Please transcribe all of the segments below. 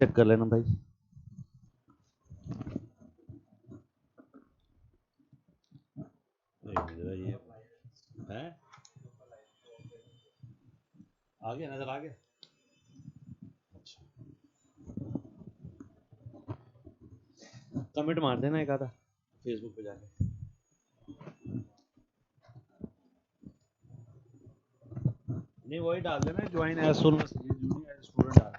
Check कर लेना भाई। ये है आगे नजर आ गया। अच्छा, कमेंट मार देना एक आधा फेसबुक पे जाके। नहीं वही डाल देना, join as soon as junior as student डाल।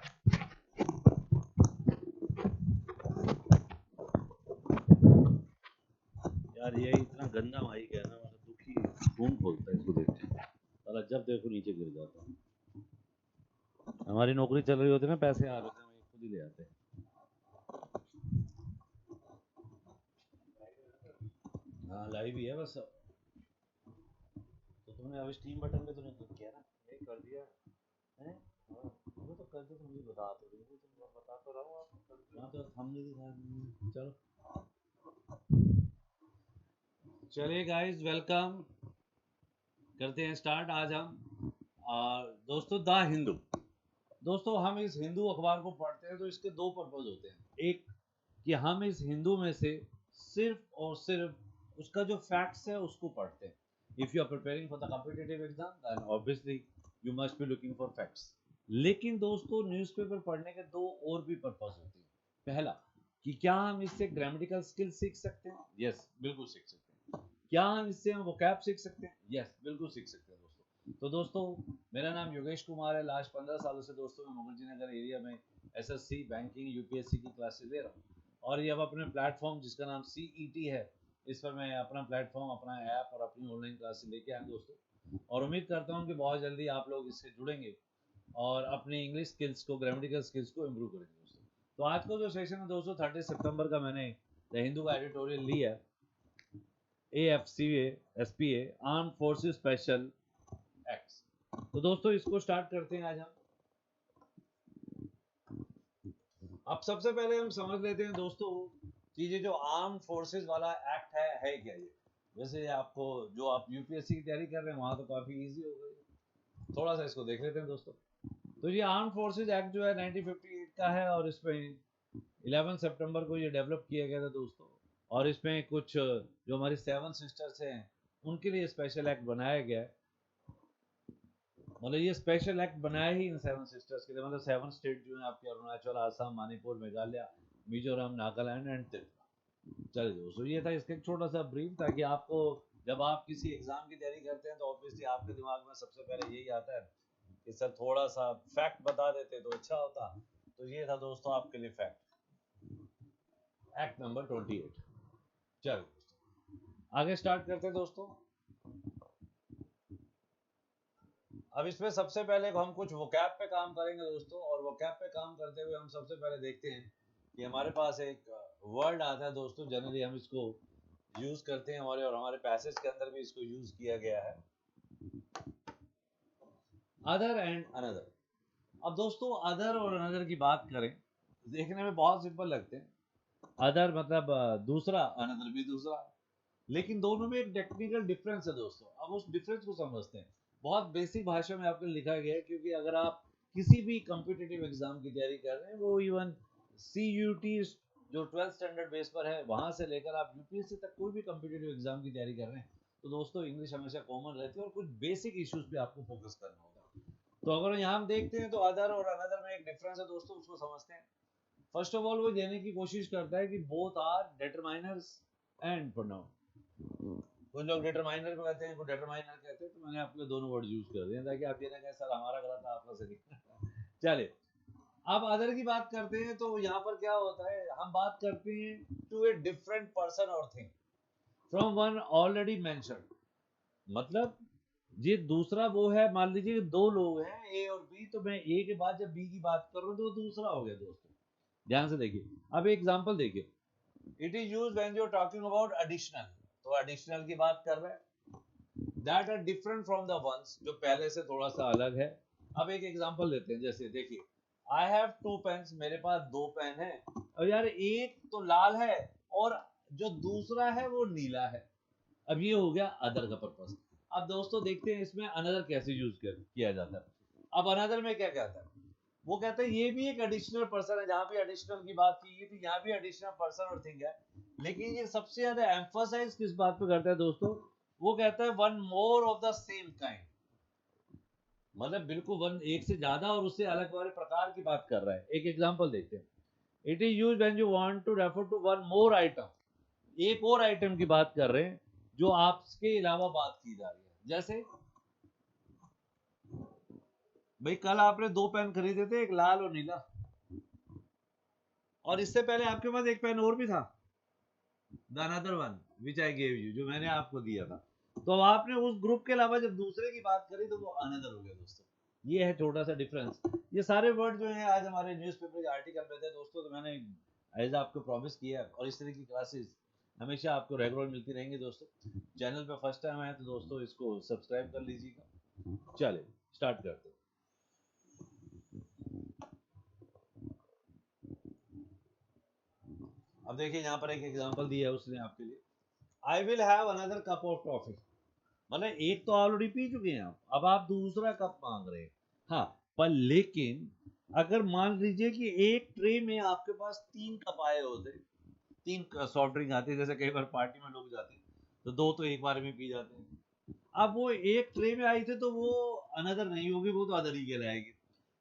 यार ये इतना गंदा माइक है ना, मतलब दुखी खून खोलता है इसको देख के। साला जब देखो नीचे गिर जाता है। हमारी नौकरी चल रही होती है ना, पैसे आ रहे होते हैं, वही खुद ही ले आते हैं। हाँ लाइव ही है बस। तो तुमने अब स्टीम बटन पे तो नहीं क्लिक किया ना? नहीं कर दिया है? हाँ, मुझे तो कर दिया, तो मुझे बता तो रही हो, तुम बता तो रहा हूँ आप। हाँ तो हमने दिखा। चलो चलिए गाइस, वेलकम करते हैं स्टार्ट। आज हम दोस्तों द हिंदू। दोस्तों हम इस हिंदू अखबार को पढ़ते हैं तो इसके दो पर्पज होते हैं। एक कि हम इस हिंदू में से सिर्फ और सिर्फ उसका जो फैक्ट्स है उसको पढ़ते हैं। If you are preparing for the competitive exam then obviously you must be looking for facts. लेकिन दोस्तों न्यूज़पेपर पढ़ने के दो और भी पर्पज होते हैं। पहला कि क्या हम इससे ग्रामेटिकल स्किल सीख सकते हैं? यस बिल्कुल सीख सकते हैं। क्या हम इससे हम वोकैब सीख सकते हैं? यस बिल्कुल सीख सकते हैं दोस्तों। तो दोस्तों मेरा नाम योगेश कुमार है। लास्ट 15 सालों से दोस्तों मैं मुखर्जी नगर एरिया में एसएससी बैंकिंग यूपीएससी की क्लासेस ले रहा हूँ। और ये अब अपने प्लेटफॉर्म जिसका नाम सीईटी है, इस पर मैं अपना प्लेटफॉर्म, अपना ऐप और अपनी ऑनलाइन क्लासेस लेके आया दोस्तों। और उम्मीद करता हूँ कि बहुत जल्दी आप लोग इससे जुड़ेंगे और अपनी इंग्लिश स्किल्स को, ग्रामेटिकल स्किल्स को इम्प्रूव करेंगे दोस्तों। तो आज का जो सेशन है दोस्तों 30 सितंबर का मैंने द हिंदू का एडिटोरियल लिया है। AFCA SPA arm forces special acts. तो दोस्तों इसको स्टार्ट करते हैं आज हम। अब सबसे पहले हम समझ लेते हैं दोस्तों कि ये जो आर्म फोर्सेस वाला एक्ट है क्या ये। वैसे आपको जो आप यूपीएससी की तैयारी कर रहे हैं वहां तो काफी इजी हो गई। थोड़ा सा इसको देख लेते हैं दोस्तों। तो ये आर्म फोर्सेस एक्ट जो है 1958 का है और इसमें 11 सितंबर को ये डेवलप किया गया था दोस्तों। और इसमें कुछ जो हमारी 7 सिस्टर्स हैं उनके लिए स्पेशल एक्ट बनाया गया है। मतलब ये स्पेशल एक्ट बनाया ही इन 7 सिस्टर्स के लिए। मतलब 7 स्टेट जो है आपके, अरुणाचल, आसाम, मणिपुर, मेघालय, मिजोरम, नागालैंड एंड त्रिपुरा। चलिए दोस्तों ये था इसका एक छोटा सा ब्रीफ, ताकि आपको जब आप किसी एग्जाम की तैयारी करते हैं तो ऑब्वियसली आपके दिमाग में सबसे पहले यही आता है कि सर थोड़ा सा फैक्ट बता देते तो अच्छा होता। तो ये था दोस्तों आपके लिए फैक्ट, एक्ट नंबर 28। चलिए आगे स्टार्ट करते हैं दोस्तों। अब इसमें सबसे पहले हम कुछ वोकैब पे काम करेंगे दोस्तों। और वोकैब पे काम करते हुए हम सबसे पहले देखते हैं कि हमारे पास एक वर्ड आता है दोस्तों। जनरली हम इसको यूज करते हैं हमारे, और हमारे पैसेज के अंदर भी इसको यूज किया गया है, अदर एंड अनदर। अब दोस्तों अदर और अनदर की बात करें, देखने में बहुत सिंपल लगते हैं। अदर मतलब दूसरा, अनदर भी दूसरा। लेकिन दोनों में एक टेक्निकल डिफरेंस है दोस्तों। अब उस डिफरेंस को समझते हैं। बहुत बेसिक भाषा में आपको लिखा गया है, क्योंकि अगर आप किसी भी कॉम्पिटिटिव एग्जाम की तैयारी कर रहे हैं, वो इवन CUT जो 12th स्टैंडर्ड बेस पर है वहां से लेकर आप यूपीएससी तक कोई भी कॉम्पिटिटिव एग्जाम की तैयारी कर रहे हैं, तो दोस्तों इंग्लिश हमेशा कॉमन रहती है और कुछ बेसिक इश्यूज पे आपको फोकस करना होगा। तो अगर यहाँ हम देखते हैं तो अदर और अनदर में एक डिफरेंस है दोस्तों, उसको समझते हैं। फर्स्ट ऑफ ऑल वो देने की कोशिश करता है कि both are determiners and pronoun. कुछ लोग डिटरमाइनर को कहते हैं, कुछ डिटरमाइनर कहते हैं, तो मैंने आपके दोनों वर्ड यूज कर दिए ताकि आप ये ना कहें सर हमारा गलत है आपका सही। चलिए अब अदर की बात करते हैं। तो यहाँ पर क्या होता है, हम बात करते हैं टू ए डिफरेंट पर्सन और thing from one already mentioned. मतलब ये दूसरा वो है, मान लीजिए दो लोग हैं ए और बी, तो मैं ए के बाद जब बी की बात कर रहा हूँ तो दूसरा हो गया दोस्तों। ध्यान से देखिए, अब एग्जांपल देखिए। It is used when you are talking about additional. तो एडिशनल की बात कर रहे हैं, that are different from the ones, जो पहले से थोड़ा सा अलग है। अब एक एग्जांपल लेते हैं, जैसे देखिए आई हैव 2 पेन्स, मेरे पास 2 पेन है। और यार एक तो लाल है और जो दूसरा है वो नीला है। अब ये हो गया अदर का पर्पस। अब दोस्तों देखते हैं इसमें अनदर कैसे यूज किया जाता है। अब अनदर में क्या कहता है, वो कहते हैं ये भी एक एडिशनल पर्सन है, जहाँ पे एडिशनल की बात की गई थी यहाँ भी एडिशनल पर्सन और थिंग है, लेकिन ये सबसे ज्यादा एम्फोसाइज किस बात पे करता है दोस्तों, वो कहता है one more of the same kind, मतलब बिल्कुल वन एक से ज्यादा और उससे अलग वाले प्रकार की बात कर रहा है। एक एग्जांपल देखते हैं, it is used when you want to refer to one more item, एक और आइटम की बात कर रहे हैं जो आपके अलावा बात की जा रही है। जैसे भाई कल आपने 2 पेन खरीदे थे, एक लाल और नीला, और इससे पहले आपके पास एक पेन और भी था, the another one which I gave you, जो मैंने आपको दिया था। तो अब आपने उस ग्रुप के अलावा जब दूसरे की बात करी तो वो अनदर हो गया दोस्तों। ये है छोटा सा डिफरेंस। ये सारे वर्ड जो है आज हमारे न्यूज़पेपर के आर्टिकल में थे दोस्तों, तो मैंने एज आपको प्रॉमिस किया, और इस तरह की क्लासेस हमेशा आपको रेगुलर मिलती रहेंगी दोस्तों। चैनल पे फर्स्ट टाइम आए तो दोस्तों इसको सब्सक्राइब कर लीजिएगा। चलिए स्टार्ट करते हैं। अब देखिए यहाँ पर एक एग्जांपल दिया है उसने आपके लिए, I will have another cup of coffee, मतलब एक तो ऑलरेडी पी चुके हैं आप, अब आप दूसरा कप मांग रहे हैं। हाँ, पर लेकिन अगर मान लीजिए कि एक ट्रे में आपके पास 3 कप आए होते, 3 सॉफ्ट ड्रिंक आते, जैसे कई बार पार्टी में लोग जाते हैं तो 2 तो एक बार में पी जाते हैं, अब वो एक ट्रे में आई थे तो वो अनदर नहीं होगी, वो तो अदर ही कहलाएगी।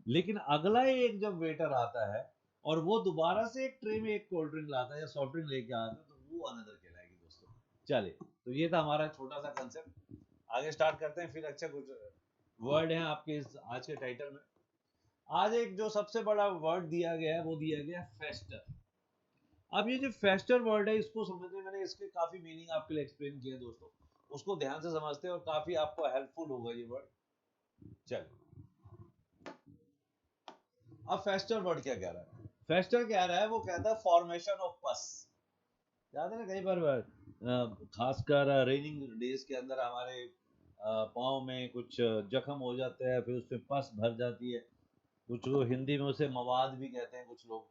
लेकिन अगला एक जब वेटर आता है और वो दोबारा से एक ट्रे में एक कोल्ड ड्रिंक लाता है या सॉफ्ट ड्रिंक लेके आता है तो वो अनदर कहलाएगी दोस्तों। चलिए, तो ये था हमारा छोटा सा कंसेप्ट। आगे स्टार्ट करते हैं, फिर अच्छा कुछ वर्ड है आपके इस आज के टाइटल में। आज एक जो सबसे बड़ा वर्ड दिया गया है वो दिया गया है फेस्टर। अब ये जो फेस्टर वर्ड है इसको समझने में, मैंने इसके काफी मीनिंग आपके लिए एक्सप्लेन किया दोस्तों, उसको ध्यान से समझते हैं और काफी आपको हेल्पफुल होगा ये वर्ड। चलिए, अब फेस्टर वर्ड क्या कह रहा है, फेस्टर कह रहा है, वो कहता है फॉर्मेशन ऑफ पस। याद है ना, कई बार खासकर रेनिंग डेज के अंदर हमारे पाँव में कुछ जख्म हो जाते हैं, फिर उसमें पस भर जाती है, कुछ लोग हिंदी में उसे मवाद भी कहते हैं, कुछ लोग,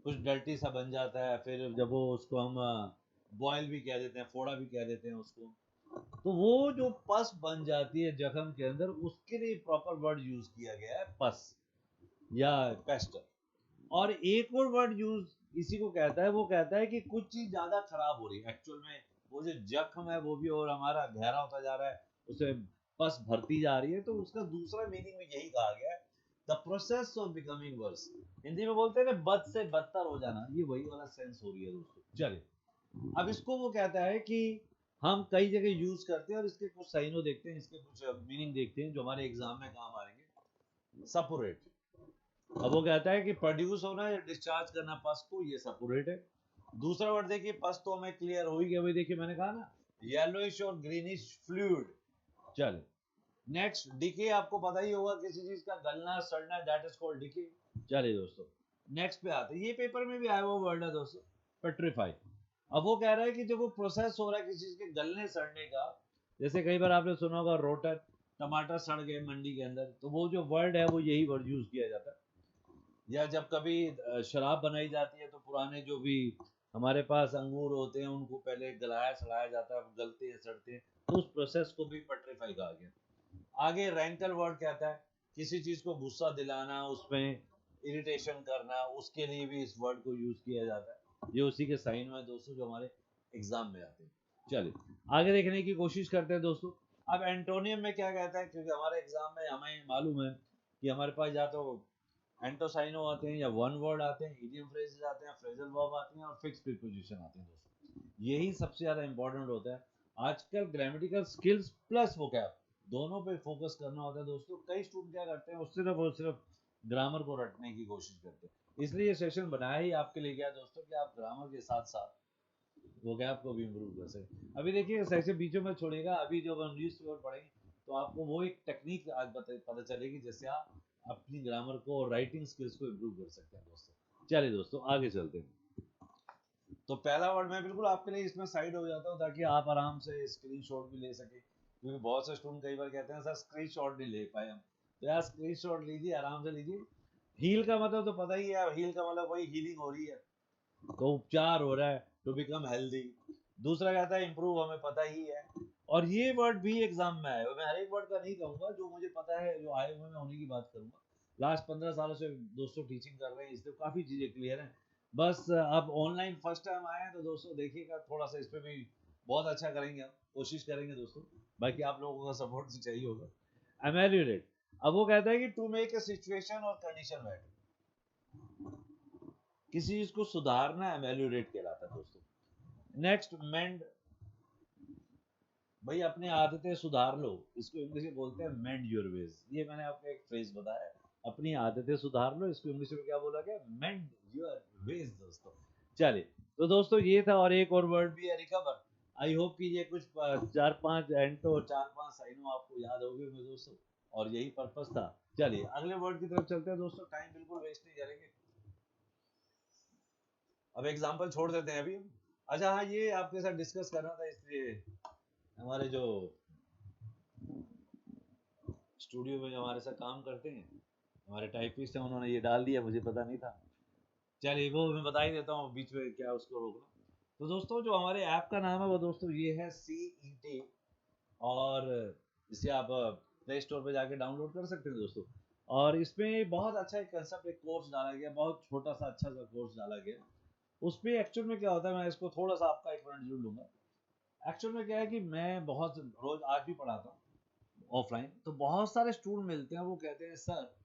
कुछ डर्टी सा बन जाता है, फिर जब वो उसको हम बॉयल भी कह देते हैं, फोड़ा भी कह देते हैं उसको, तो वो जो पस बन जाती है जख्म के अंदर, उसके लिए प्रॉपर वर्ड यूज किया गया है पस या पेस्टर। और एक और वर्ड यूज इसी को कहता है, वो कहता है कि कुछ चीज ज्यादा खराब हो रही है एक्चुअल में, वो जो जख्म है वो भी और हमारा गहरा होता जा रहा है, उसे पस भरती जा रही है, तो उसका दूसरा मीनिंग में यही कहा गया है, the process of becoming worse. Hindi में बोलते हैं ना बद से बदतर हो जाना, ये वही वाला सेंस हो रही है दोस्तों। चलिए, अब इसको वो कहता है कि हम कई जगह यूज करते हैं और इसके कुछ साइनों देखते हैं, इसके कुछ मीनिंग देखते हैं जो हमारे एग्जाम में काम आएंगे। सपोरेट, अब वो कहता है कि प्रोड्यूस होना या डिस्चार्ज करना पस को, ये सपोरेट है। दूसरा वर्ड देखिए, पस तो हमें क्लियर हो ही गया भाई, देखिए मैंने कहा ना येलोइश और ग्रीनिश फ्लूइड। चल नेक्स्ट, डिके आपको पता ही होगा, किसी चीज का गलना सड़ना, दैट इज कॉल्ड डिके। चलिए दोस्तों, नेक्स्ट पे आते हैं, ये पेपर में भी आया हुआ वर्ड है दोस्तों, पेट्रीफाई। अब वो कह रहा है कि जब वो प्रोसेस हो रहा है किसी चीज के गलने सड़ने का, जैसे कई बार आपने सुना होगा रोटर, टमाटर सड़ गए मंडी के अंदर, तो वो जो वर्ड है वो यही वर्ड यूज किया जाता है। या जब कभी शराब बनाई जाती है तो पुराने जो भी हमारे पास अंगूर होते हैं उनको पहले गलाया सड़ाया जाता है, गलते हैं सड़ते हैं, तो उस प्रोसेस को भी पेट्रीफाई कहा गया। आगे रैंकल वर्ड कहता है किसी चीज को गुस्सा दिलाना, उसमें इरिटेशन करना, उसके लिए भी इस वर्ड को यूज किया जाता है। ये उसी के साइन में दोस्तों जो हमारे एग्जाम में आते हैं। चलिए आगे देखने की कोशिश करते हैं दोस्तों। अब एंटोनियम में क्या कहता है, क्योंकि हमारे एग्जाम में हमें मालूम है कि हमारे पास या तो एंटोसाइनो आते हैं या वन वर्ड आते हैं, इडियम फ्रेजेस आते हैं, फ्रेजल वर्ब आते हैं और फिक्स प्रीपोजिशन आते हैं दोस्तों। यही सबसे ज्यादा इंपॉर्टेंट होता है आजकल, ग्रामेटिकल स्किल्स प्लस वोकैब दोनों पे फोकस करना होता है दोस्तों। कई स्टूडेंट क्या करते हैं, वो सिर्फ और सिर्फ ग्रामर को रटने की कोशिश करते हैं, इसलिए ये सेशन बनाया ही आपके लिए गया दोस्तों कि आप ग्रामर के साथ साथ वोकैब को भी इम्प्रूव कर सकें। अभी देखिए सेशन बीचों में छोड़ेगा, अभी जब हम न्यूज़ पेपर पढ़ेंगे तो आपको वो एक टेक्निक आज पता चलेगी जिससे आप अपनी ग्रामर को और राइटिंग स्किल्स को इम्प्रूव कर सकते हैं दोस्तों। चलिए दोस्तों आगे चलते हैं। तो पहला वर्ड मैं बिल्कुल आपके लिए इसमें साइड हो जाता हूँ ताकि आप आराम से स्क्रीनशॉट भी ले सके, क्योंकि बहुत से स्टूडेंट कई बार कहते हैं सर स्क्रीनशॉट नहीं ले पाए हम, तो यार स्क्रीनशॉट लीजिए, आराम से लीजिए। हील का मतलब तो पता ही है, हील का मतलब वही हीलिंग हो रही है, तो उपचार हो रहा है, टू बिकम हेल्दी। दूसरा कहता है इम्प्रूव, हमें पता ही है। और ये वर्ड भी एग्जाम में आए, मैं हर एक वर्ड का नहीं कहूंगा, जो मुझे पता है जो आए हुए मैं उन्हीं की बात करूंगा। लास्ट 15 सालों से दोस्तों टीचिंग कर रहे हैं, इसलिए काफ़ी चीज़ें क्लियर हैं। बस अब ऑनलाइन फर्स्ट टाइम आए हैं तो दोस्तों देखिएगा, थोड़ा सा इस पर भी बहुत अच्छा करेंगे, हम कोशिश करेंगे दोस्तों। बाकी आप लोगों का सपोर्ट तो चाहिए होगा। एमेल्यूरेट, अब वो कहता है कि टू मेक ए सिचुएशन और कंडीशन बेटर, किसी चीज को सुधारना एमेल्यूरेट कहलाता है दोस्तों। नेक्स्ट, मेंड, भाई अपनी आदतें सुधार लो, इसको इंग्लिश में बोलते हैं मेंड योर वेज। ये मैंने आपको एक फ्रेज बताया, अपनी आदतें सुधार लो, इसको इंग्लिश में क्या बोला गया, मेंड योर वेज दोस्तों। चलिए, तो दोस्तों ये था, और एक और वर्ड भी है, रिकवर। आई होप कि ये कुछ 4-5 एंटो, 4-5 साइनो आपको याद हो गए दोस्तों, और यही पर्पस था। चलिए अगले वर्ड की तरफ चलते हैं दोस्तों, टाइम बिल्कुल वेस्ट नहीं करेंगे। अब एग्जांपल छोड़ देते हैं अभी। अच्छा हाँ, ये आपके साथ डिस्कस करना था, इसलिए हमारे जो स्टूडियो में जो हमारे साथ काम करते हैं, हमारे टाइपिस्ट हैं, उन्होंने ये डाल दिया, मुझे पता नहीं था। चलिए वो मैं बता ही देता हूँ, बीच में क्या उसको रोकना। तो दोस्तों जो हमारे ऐप का नाम है वो दोस्तों ये है CET, और इसे आप प्ले स्टोर पे जाके डाउनलोड कर सकते हैं दोस्तों। और इसमें बहुत अच्छा एक कंसेप्ट, एक कोर्स डाला गया, बहुत छोटा सा अच्छा सा कोर्स डाला गया। उस पर एक्चुअल में क्या होता है, मैं इसको थोड़ा सा आपका 1 मिनट जरूर लूंगा। एक्चुअल में क्या है कि मैं बहुत रोज आज भी पढ़ाता हूँ ऑफलाइन, तो बहुत सारे स्टूडेंट मिलते हैं, वो कहते हैं सर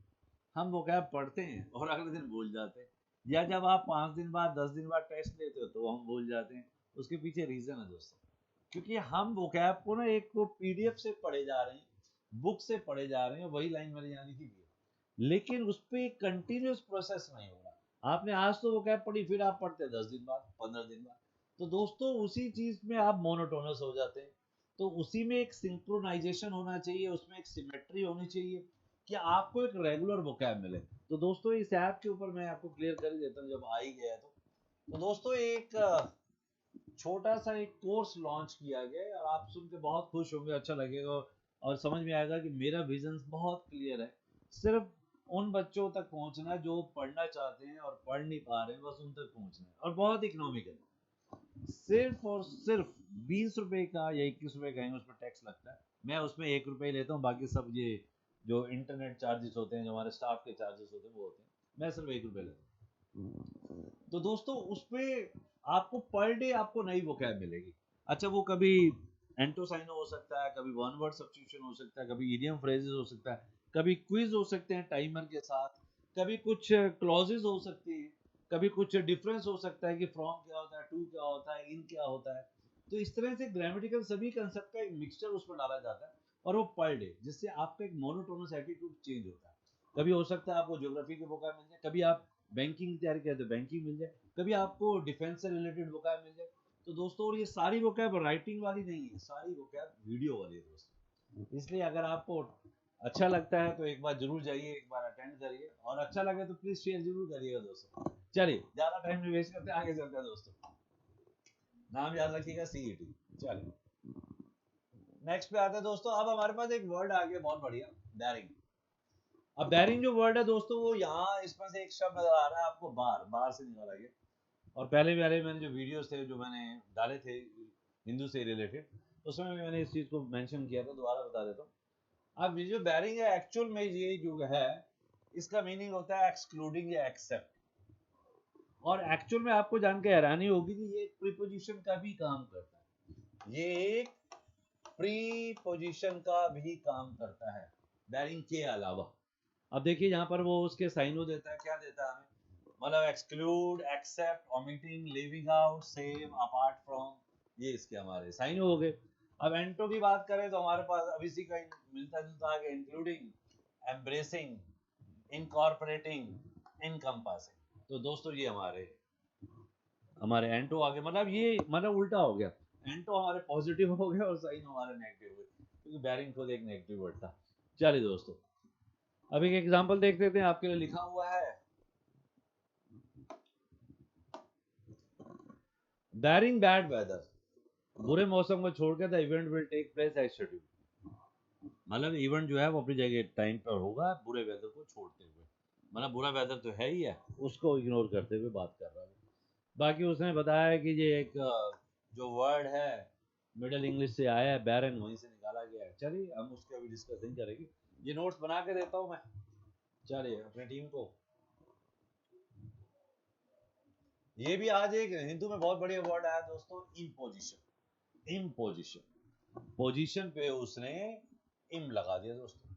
हम वोकैब पढ़ते हैं और अगले दिन भूल जाते हैं, या जब आप 5 दिन बाद 10 दिन बाद टेस्ट लेते हो तो हम भूल जाते हैं। उसके पीछे रीजन है दोस्तों, क्योंकि हम वोकैब को ना एक वो PDF से पढ़े जा रहे हैं, बुक से पढ़े जा रहे हैं, वही लाइन मैंने यहाँ लिखी हुई है, लेकिन उस पर एक कंटिन्यूस प्रोसेस नहीं हो रहा। आपने आज तो वोकैब पढ़ी, फिर आप पढ़ते हैं 10 दिन बाद, 15 दिन बाद, तो दोस्तों उसी चीज में आप मोनोटोनस हो जाते हैं। तो उसी में एक सिंक्रोनाइजेशन होना चाहिए, उसमें एक सिमेट्री होनी चाहिए, कि आपको एक रेगुलर वोकैब मिले। तो दोस्तों इस ऐप के ऊपर मैं आपको क्लियर कर ही देता हूँ, जब आ ही गया तो दोस्तों एक छोटा सा एक कोर्स लॉन्च किया गया है, और आप सुन के बहुत खुश होंगे, अच्छा लगेगा, और समझ में आएगा कि मेरा विजन बहुत क्लियर है। सिर्फ उन बच्चों तक पहुंचना है जो पढ़ना चाहते हैं और पढ़ नहीं पा रहे हैं, बस उन तक पहुंचना है, और बहुत इकोनॉमिकल, सिर्फ और सिर्फ 20 रुपए का या 21 रुपए का ही उस पर टैक्स लगता है। मैं उसमें 1 रुपए लेता हूँ, बाकी सब ये जो इंटरनेट चार्जेस होते हैं, जो हमारे स्टाफ के चार्जेस होते हैं वो होते हैं, मैं सिर्फ 1 रुपए लेता हूँ। तो दोस्तों उसपे आपको पर डे आपको नई वोकैब मिलेगी। अच्छा वो कभी एंटोसाइनो हो सकता है, कभी वन वर्ड सब्स्टिट्यूशन हो सकता है, कभी इडियम फ्रेजेस हो सकता है, कभी क्विज हो सकते हैं टाइमर के साथ, कभी कुछ क्लॉजेस हो सकती हैं, कभी कुछ डिफरेंस हो सकता है कि फ्रॉम क्या होता है, टू क्या होता है, इन क्या होता है। तो इस तरह से ग्रामेटिकल सभी कंसेप्ट का एक मिक्सचर उस पर डाला जाता है, और वो पर डे, जिससे आपका एक मोनोटोनस एटीट्यूड चेंज होता है। कभी हो सकता है आपको ज्योग्राफी के वोकैब मिल जाए, कभी आप बैंकिंग की तैयारी करते हो बैंकिंग मिल जाए, कभी आपको डिफेंस से रिलेटेड वोकैब मिल जाए। तो दोस्तों, और ये सारी वोकैब राइटिंग वाली नहीं है, सारी वोकैब वीडियो वाली है दोस्तों। इसलिए अगर आपको अच्छा लगता है तो एक बार जरूर जाइए, एक बार अटेंड करिए, और अच्छा लगे तो प्लीज शेयर जरूर करिएगा दोस्तों। चलिए ज्यादा टाइम नहीं वेस्ट करते, आगे चलते हैं दोस्तों। नाम याद रखिएगा, CET। चलिए नेक्स्ट पे आते हैं दोस्तों। अब हमारे पास एक वर्ड आ गया बहुत बढ़िया, डेयरिंग। अब डेयरिंग जो वर्ड है दोस्तों, वो यहाँ इसमें से एक शब्द नजर आ रहा है आपको, बार, बार से निकाला गया। और पहले वाले मैंने जो वीडियोस थे जो मैंने डाले थे हिंदू से रिलेटेड, उसमें भी मैंने इस चीज को मेंशन किया था, दोबारा बता देता हूँ। अब ये जो बैरिंग है, एक्चुअल में ये जो है, इसका मीनिंग होता है एक्सक्लूडिंग या एक्सेप्ट। और एक्चुअल में आपको जान के हैरानी होगी कि ये प्रीपोजिशन का भी काम करता है, ये एक प्रीपोजिशन का भी काम करता है बैरिंग के अलावा। अब देखिए यहाँ पर वो उसके साइनो देता है, क्या देता है हमें, मतलब exclude, except, omitting, leaving out, save, apart from, ये इसके हमारे साइन हो गए। अब एंटो की बात करें तो हमारे पास अब इसी का मिलता जुलता आ गया, इंक्लूडिंग, एम्ब्रेसिंग, इनकॉर्पोरेटिंग, इनकम्पासिंग। तो दोस्तों ये हमारे हमारे एंटो आ गए, मतलब ये मतलब उल्टा हो गया, एंटो हमारे पॉजिटिव हो गए और साइन हमारे नेगेटिव हो गए, क्योंकि बैरिंग खुद एक नेगेटिव वर्ड था। चलिए दोस्तों, अब एक एग्जांपल देख लेते हैं, आपके लिए लिखा हुआ है, बैरिंग बैड वेदर, बुरे मौसम को छोड़कर the event will take place as schedule. मतलब इवेंट जो है वो अपनी जगह टाइम पर होगा, बुरे वेदर को छोड़ते हुए, मतलब बुरा वेदर तो है ही है, उसको इग्नोर करते हुए बात कर रहा है। बाकी उसने बताया कि ये एक जो वर्ड है मिडिल इंग्लिश से आया है, बैरन, वहीं से निकाला गया है। चलिए हम उसके अभी डिस्कस नहीं करेंगे, ये नोट्स बना के देता हूँ मैं, चलिए अपनी टीम को, ये भी आज एक हिंदू में बहुत बढ़िया वर्ड आया दोस्तों, इम्पोजिशन। इम्पोजिशन, पोजीशन पे उसने इम लगा दिया दोस्तों।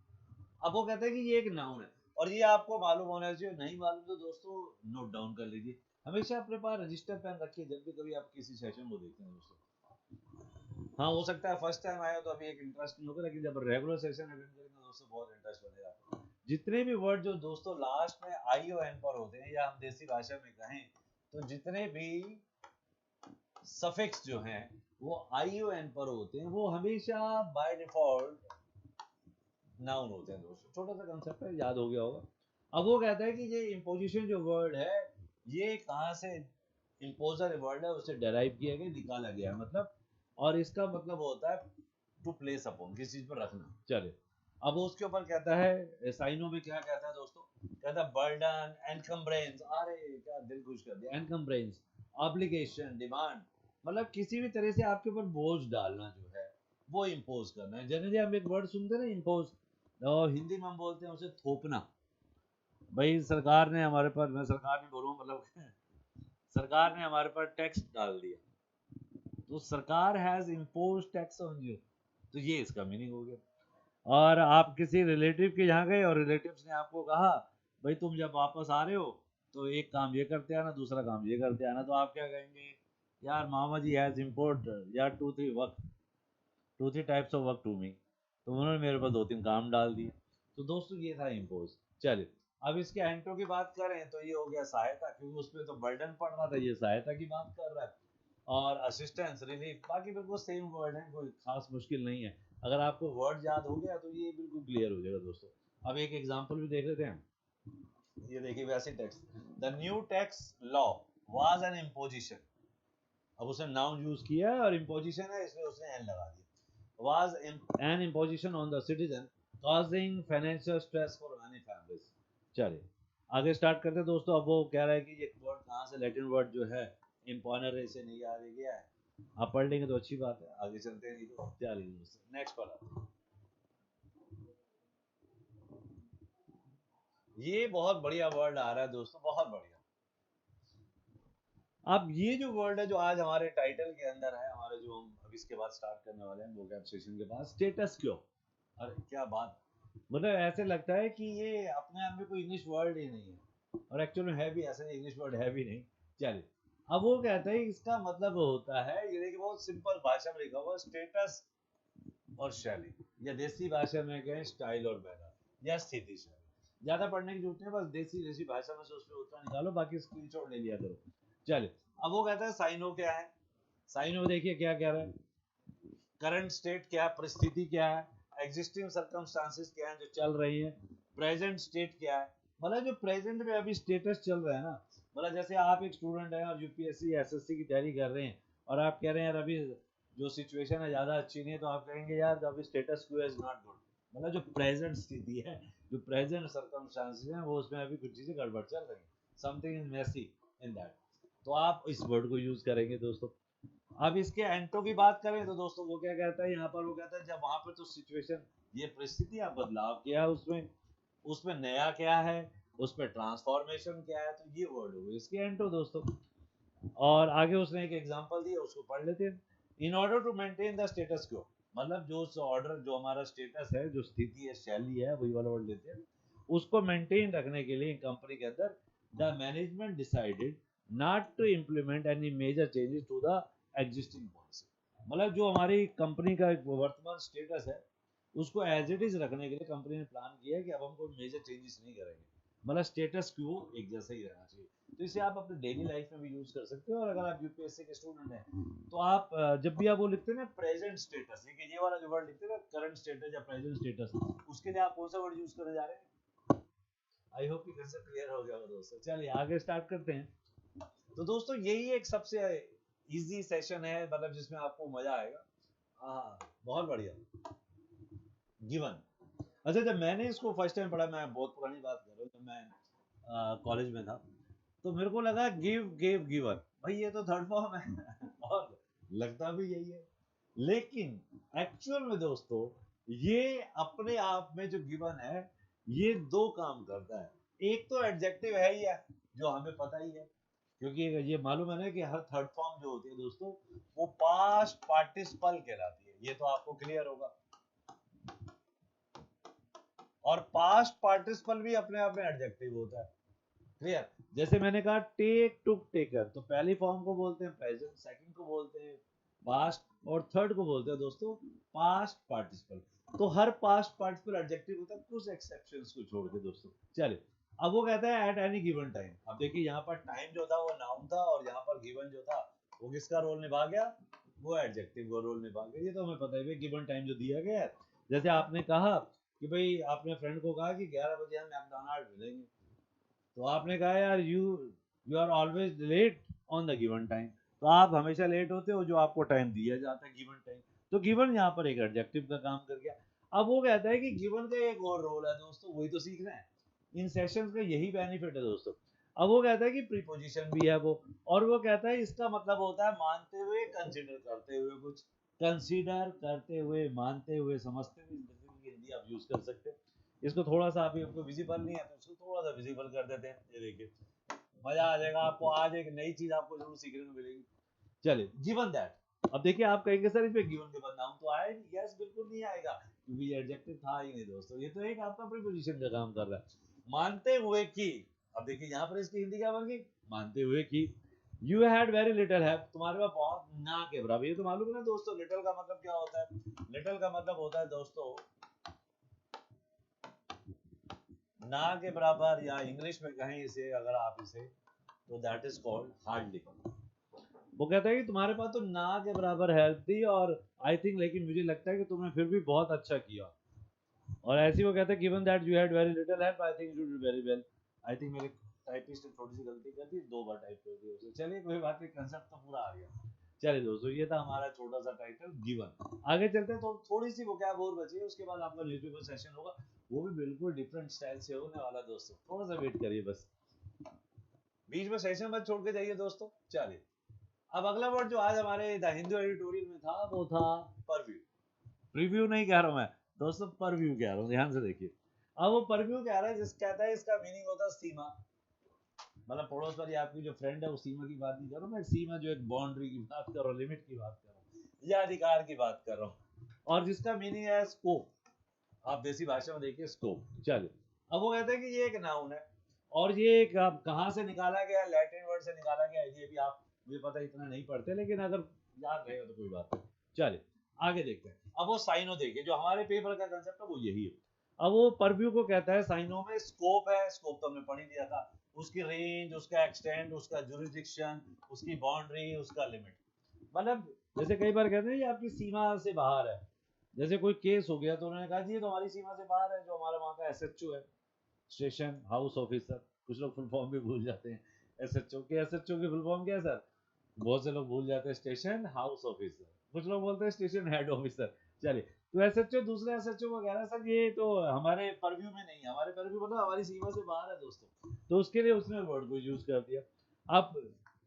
अब वो कहते हैं कि ये एक नाउन है, और ये आपको मालूम होना चाहिए, नहीं मालूम तो दोस्तों नोट डाउन कर लीजिए, हमेशा अपने पास रजिस्टर पेन रखिए जब भी कभी आप किसी सेशन को देखते हैं दोस्तों। हाँ हो सकता है फर्स्ट टाइम आए हो तो अभी एक इंटरेस्ट नहीं होगा, लेकिन जब रेगुलर सेशन अटेंड करेंगे दोस्तों बहुत इंटरेस्ट बनेगा। जितने भी वर्ड जो दोस्तों लास्ट में आई ओ एन पर होते हैं, या हम देसी भाषा में कहें तो जितने भी सफिक्स जो हैं वो आई ओ एन पर होते हैं, वो हमेशा बाय डिफॉल्ट नाउन होते हैं दोस्तों। छोटा सा कंसेप्ट है, याद हो गया होगा। अब वो कहता है कि ये इम्पोजिशन जो वर्ड है, ये कहाँ से, इम्पोजर वर्ड है, उसे डेराइव किया गया, निकाला गया है मतलब, और इसका मतलब होता है टू प्लेस अपॉन, किसी चीज पर रखना। चले अब वो उसके ऊपर कहता है, साइनों में क्या कहता है दोस्तों, कहता है बर्डन, एनकम्ब्रेंस, अरे क्या दिल खुश कर दिया, एनकम्ब्रेंस, ऑब्लिगेशन, डिमांड, मतलब किसी भी तरह से आपके ऊपर बोझ डालना जो है वो इम्पोज करना है। जनरली हम एक वर्ड सुनते हैं ना इम्पोज, और हिंदी में हम बोलते हैं उसे थोपना। भाई सरकार ने हमारे पर, मैं सरकार नहीं बोलूँ मतलब सरकार ने हमारे पर टैक्स डाल दिया, तो सरकार has impose tax on you, तो ये इसका मीनिंग हो गया। और आप किसी रिलेटिव के यहाँ गए और रिलेटिव्स ने आपको कहा भाई तुम जब वापस आ रहे हो तो एक काम ये करते आना, दूसरा काम ये करते आना, तो आप क्या कहेंगे, यार मामा जी हैज इम्पोर्ट यार two three types of work to me, तो उन्होंने मेरे पर दो तीन काम डाल दिए। तो दोस्तों ये था इम्पोज। चलिए अब इसके एंटो की बात करें तो ये हो गया सहायता, क्योंकि उसमें तो बर्डन पड़ रहा था, ये सहायता की बात कर रहा है। और असिस्टेंस, रिलीफ, बाकी बिल्कुल सेम वर्ड है, कोई खास मुश्किल नहीं है। अगर आपको वर्ड याद हो गया तो ये बिल्कुल क्लियर हो जाएगा दोस्तों। अब एक एग्जांपल भी देख लेते हैं, ये देखिए वैसे text, the new tax law was an imposition. अब उसने नाउन यूज किया है और इम्पोजिशन है, इसलिए उसने एन लगा दिया। Was an imposition on the citizen causing financial stress for many families। चलिए आगे स्टार्ट करते हैं दोस्तों। अब वो कह रहा है कि ये वर्ड कहाँ से, लैटिन वर्ड जो है इम्पोनर से नहीं आ गया है, आप पढ़ लेंगे तो अच्छी बात है, आगे चलते हैं, नहीं तो चलिए नेक्स्ट पढ़ा। ये बहुत बढ़िया वर्ड आ रहा है दोस्तों, बहुत बढ़िया। अब ये जो वर्ड है जो आज हमारे टाइटल के अंदर है, हमारे जो हम अभी इसके बाद स्टार्ट करने वाले हैं वोकैब सेशन के बाद, स्टेटस क्यो। अरे क्या बात, मतलब ऐसे लगता है कि ये अपने आप में कोई इंग्लिश वर्ड ही नहीं है, और एक्चुअल में है भी ऐसे, इंग्लिश वर्ड है भी नहीं। चलिए अब वो कहते हैं इसका मतलब होता है, ये देखिए बहुत सिंपल भाषा में लिखा हुआ, स्टेटस और शैली, या देसी भाषा में कहें स्टाइल और बैरा, या स्थिति शैली। ज्यादा पढ़ने की जरूरत नहीं, बस देसी देसी भाषा में से उसमें उतना निकालो, बाकी स्क्रीनशॉट ले लिया करो। चलिए अब वो कहता है साइनो क्या है। साइनो देखिए क्या कह रहा है, करंट स्टेट क्या है, परिस्थिति क्या है, एग्जिस्टिंग सर्कमस्टांसेस क्या है जो चल रही है, प्रेजेंट स्टेट क्या है, मतलब जो प्रेजेंट में अभी स्टेटस चल रहा है ना, मतलब जैसे आप एक स्टूडेंट हैं और यूपीएससी एसएससी की तैयारी कर रहे हैं, और आप कह रहे हैं यार अभी जो सिचुएशन है ज़्यादा अच्छी नहीं है, तो आप कहेंगे यार अभी status Q is not good, मतलब जो प्रेजेंट स्थिति है, जो प्रेजेंट सर्कमस्टांसेस हैं वो उसमें अभी कुछ चीज़ें गड़बड़ चल रही है, something is messy in that, तो आप इस वर्ड को यूज करेंगे दोस्तों। अब इसके एंटो की बात करें तो दोस्तों वो क्या कहता है यहाँ पर, वो कहता है जब वहां पर तो सिचुएशन, ये परिस्थिति या बदलाव क्या है उसमें, उसमें नया क्या है, उसमें ट्रांसफॉर्मेशन क्या है, तो ये वर्ड हो गए इसके एंटो दोस्तों। और आगे उसने एक एग्जांपल दिया, उसको पढ़ लेते हैं। In order to maintain the status quo, मतलब जो ऑर्डर, जो हमारा स्टेटस है, जो स्थिति है, शैली है, वही वाला वर्ड लेते हैं, उसको मेंटेन रखने के लिए कंपनी के अंदर the management decided not to implement any major changes to the existing policy, मतलब जो हमारी कंपनी का वर्तमान स्टेटस है उसको एज इट इज रखने के लिए कंपनी ने प्लान किया है कि अब हम कोई मेजर चेंजेस नहीं करेंगे, मतलब स्टेटस क्यू एक जैसा ही रहना चाहिए। तो इसे आप अपने डेली लाइफ में भी यूज कर सकते हो, और अगर आप यूपीएससी के स्टूडेंट हैं तो आप जब भी आप वो लिखते हैं ना प्रेजेंट स्टेटस, ये वाला जो वर्ड लिखते हैं ना करंट स्टेटस या प्रेजेंट स्टेटस, उसके लिए आप कौन सा वर्ड यूज करने जा रहे हैं, आई होप कि कंसेप्ट क्लियर हो गया होगा दोस्तों। चलिए आगे स्टार्ट करते हैं। तो दोस्तों यही एक सबसे इजी सेशन है, मतलब जिसमें आपको मजा आएगा। हाँ बहुत बढ़िया, गिवन। अच्छा जब मैंने इसको फर्स्ट टाइम पढ़ा, मैं बहुत पुरानी बात कर रहा हूँ, जब मैं कॉलेज में था, तो मेरे को लगा गिव गेव गिवन, भाई ये तो थर्ड फॉर्म है और लगता भी यही है, लेकिन एक्चुअल में दोस्तों ये अपने आप में जो गिवन है, ये दो काम करता है। एक तो एडजेक्टिव है ही है, जो हमें पता ही है, क्योंकि ये मालूम है ना कि हर थर्ड फॉर्म जो होती है दोस्तों, वो पास्ट पार्टिसिपल कहलाती है। ये तो आपको क्लियर होगा। और पास्ट पार्टिसिपल भी अपने आप में एडजेक्टिव होता है। क्लियर? जैसे मैंने कहा टेक, टुक, टेकर, तो पहली फॉर्म को बोलते हैं प्रेजेंट, सेकंड को बोलते हैं पास्ट, और थर्ड को बोलते हैं दोस्तों पास्ट पार्टिसिपल। तो हर पास्ट पार्टिसिपल एडजेक्टिव होता है, कुछ एक्सेप्शंस को छोड़ के दोस्तों। चलिए, अब वो कहता है एट एनी गिवन टाइम। अब देखिए यहाँ पर टाइम जो था वो नाउन था, और यहाँ पर गिवन जो था वो किसका रोल निभा गया? वो एडजेक्टिव का रोल निभा गया। ये तो हमें पता है भाई, गिवन टाइम जो दिया गया है। जैसे आपने कहा कि भाई, आपने फ्रेंड को कहा कि 11 बजे हम मैकडॉनल्ड मिलेंगे, तो आपने कहा यार you you are always late on the given time. तो आप हमेशा लेट होते हो जो आपको टाइम दिया जाता है, गिवन टाइम। तो गिवन यहाँ पर एक एडजेक्टिव का काम कर गया। अब वो कहता है कि गिवन का एक और रोल है दोस्तों, वही तो सीखना है। इन सेशंस का यही बेनिफिट है दोस्तों। अब वो कहता है कि प्रीपोजिशन भी है वो, और वो कहता है इसका मतलब होता है मानते हुए, कंसिडर करते हुए, कुछ कंसीडर करते हुए, मानते हुए, समझते हुए, हिंदी आप यूज कर सकते हैं। इसको थोड़ा सा अभी आपको विजिबल नहीं है तो इसको थोड़ा सा विजिबल कर देते हैं। ये देखिए, मजा आ जाएगा आपको। आज एक नई चीज आपको जरूर सीखने को मिलेगी। चलिए, गिवन दैट। अब देखिए, आप कहेंगे सर इसमें गिवन के बाद नाउन तो आया नहीं। यस, बिल्कुल नहीं आएगा, क्योंकि ये एडजेक्टिव था ही नहीं दोस्तों। ये तो एक आपका प्रीपोजिशन का काम कर रहा है। मानते हुए कि, अब देखिए यहाँ पर इसकी हिंदी क्या बन गई? मानते हुए कि you had very little have, तुम्हारे पास बहुत ना के बराबर। ये तो मालूम है ना दोस्तों, लिटिल का मतलब क्या होता है? लिटिल का मतलब होता है दोस्तों ना के बराबर, या इंग्लिश में कहें इसे अगर आप इसे, तो दैट इज कॉल्ड हार्डली। वो कहता है कि तुम्हारे पास तो ना के बराबर हेल्प थी, और आई थिंक, लेकिन मुझे लगता है कि तुमने फिर भी बहुत अच्छा किया। और ऐसे ही वो कहता है given that you had very little help, I think you did very well. I think मेरे टाइपिस्ट ने थोड़ी सी गलती कर दी, 2 बार टाइप कर दिया उसे। चलिए, कोई बात नहीं, कंसेप्ट तो पूरा आ गया। चलिए दोस्तों, ये था हमारा छोटा सा टाइटल गिवन। आगे चलते हैं, तो थोड़ी सी वोकैब और बची है, उसके बाद आपका न्यूज़पेपर सेशन होगा। वो भी बिल्कुल डिफरेंट स्टाइल से होने वाला दोस्तों, थोड़ा सा वेट करिए बस, बीच में सेशन मत छोड़ के जाइए दोस्तों। चलिए, अब अगला वर्ड जो आज हमारे द हिंदू एडिटोरियल में था वो था परव्यू। रिव्यू नहीं कह रहा हूं मैं दोस्तों, परव्यू कह रहा हूं, ध्यान से देखिए। अब वो परव्यू कह रहा है, जिस कहता है इसका मीनिंग होता है सीमा। मतलब पड़ोस वाली आपकी जो फ्रेंड है, वो सीमा की बात नहीं कर रहा हूं मैं। सीमा जो एक बाउंड्री की बात कर रहा हूं, लिमिट की बात कर रहा हूं, या अधिकार की बात कर रहा हूं। और जिसका मीनिंग है स्कोप। आप देसी भाषा में देखिए, स्कोप। चलिए, अब वो कहते हैं कि ये एक नाउन है, और ये कहाँ से निकाला गया? लैटिन वर्ड से निकाला गया। ये भी आप, मुझे पता है इतना नहीं पढ़ते, लेकिन अगर याद रहेगा तो कोई बात नहीं। चलिए, आगे देखते हैं। अब वो साइनो देखिए, जो हमारे पेपर का कंसेप्ट है वो यही है। अब वो परव्यू को कहता है, साइनो में स्कोप है। स्कोप तो हमने पढ़ ही दिया था। उसकी रेंज, उसका एक्सटेंड, उसका जुरिडिक्शन, उसकी बाउंड्री, उसका लिमिट। मतलब जैसे कई बार कहते हैं ये आपकी सीमा से बाहर है। जैसे कोई केस हो गया तो उन्होंने कहा जी ये तो हमारी सीमा से बाहर है, जो हमारा वहाँ का एसएचओ है, स्टेशन हाउस ऑफिसर। कुछ लोग फुल फॉर्म भी भूल जाते हैं। एसएचओ के, एसएचओ की फुल फॉर्म क्या है सर? बहुत से लोग भूल जाते हैं, स्टेशन हाउस ऑफिसर। कुछ लोग बोलते हैं स्टेशन हेड ऑफिसर। चलिए, तो एसएचओ, दूसरे एसएचओ को कह रहा है सर ये तो हमारे परव्यू में नहीं है। हमारे परव्यू मतलब हमारी सीमा से बाहर है दोस्तों। तो उसके लिए उसने वर्ड को यूज कर दिया। अब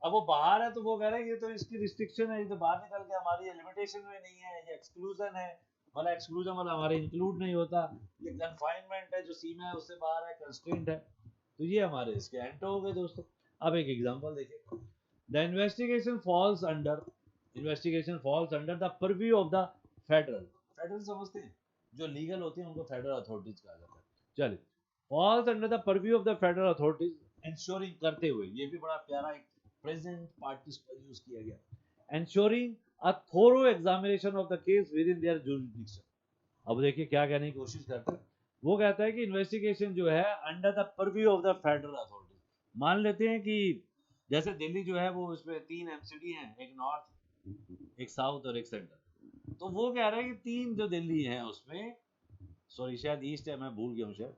अब वो बाहर है तो वो कह रहा है ये तो इसकी रिस्ट्रिक्शन है, ये तो बाहर निकल के हमारी लिमिटेशन में नहीं है, ये एक्सक्लूजन है। मतलब एक्सक्लूजन मतलब हमारे इंक्लूड नहीं होता। ये कन्फाइनमेंट है, जो सीमा है उससे बाहर है, कंस्ट्रेंट है। तो ये हमारे इसके एंटर हो गए दोस्तों। अब एक एग्जांपल देखिए। The investigation falls under the purview of the federal. Federal समझते हैं, जो लीगल होती है उनको फेडरल अथॉरिटीज कहा जाता है। चलिए, falls under the purview of the federal authorities, ensuring करते हुए। ये भी बड़ा प्यारा एक प्रेजेंट पार्टिसिपल यूज किया गया। Ensuring a thorough examination of the case within their jurisdiction. अब देखिए क्या कहने की कोशिश करते हैं। वो कहता है कि इन्वेस्टिगेशन जो है under the purview of the federal authority. मान लेते हैं कि जैसे दिल्ली जो है वो, उसमें 3 एमसीडी हैं, एक नॉर्थ, एक साउथ और एक सेंटर। तो वो कह रहा है कि 3 जो दिल्ली है उसमें, सॉरी शायद ईस्ट है, मैं भूल गया हूँ शायद।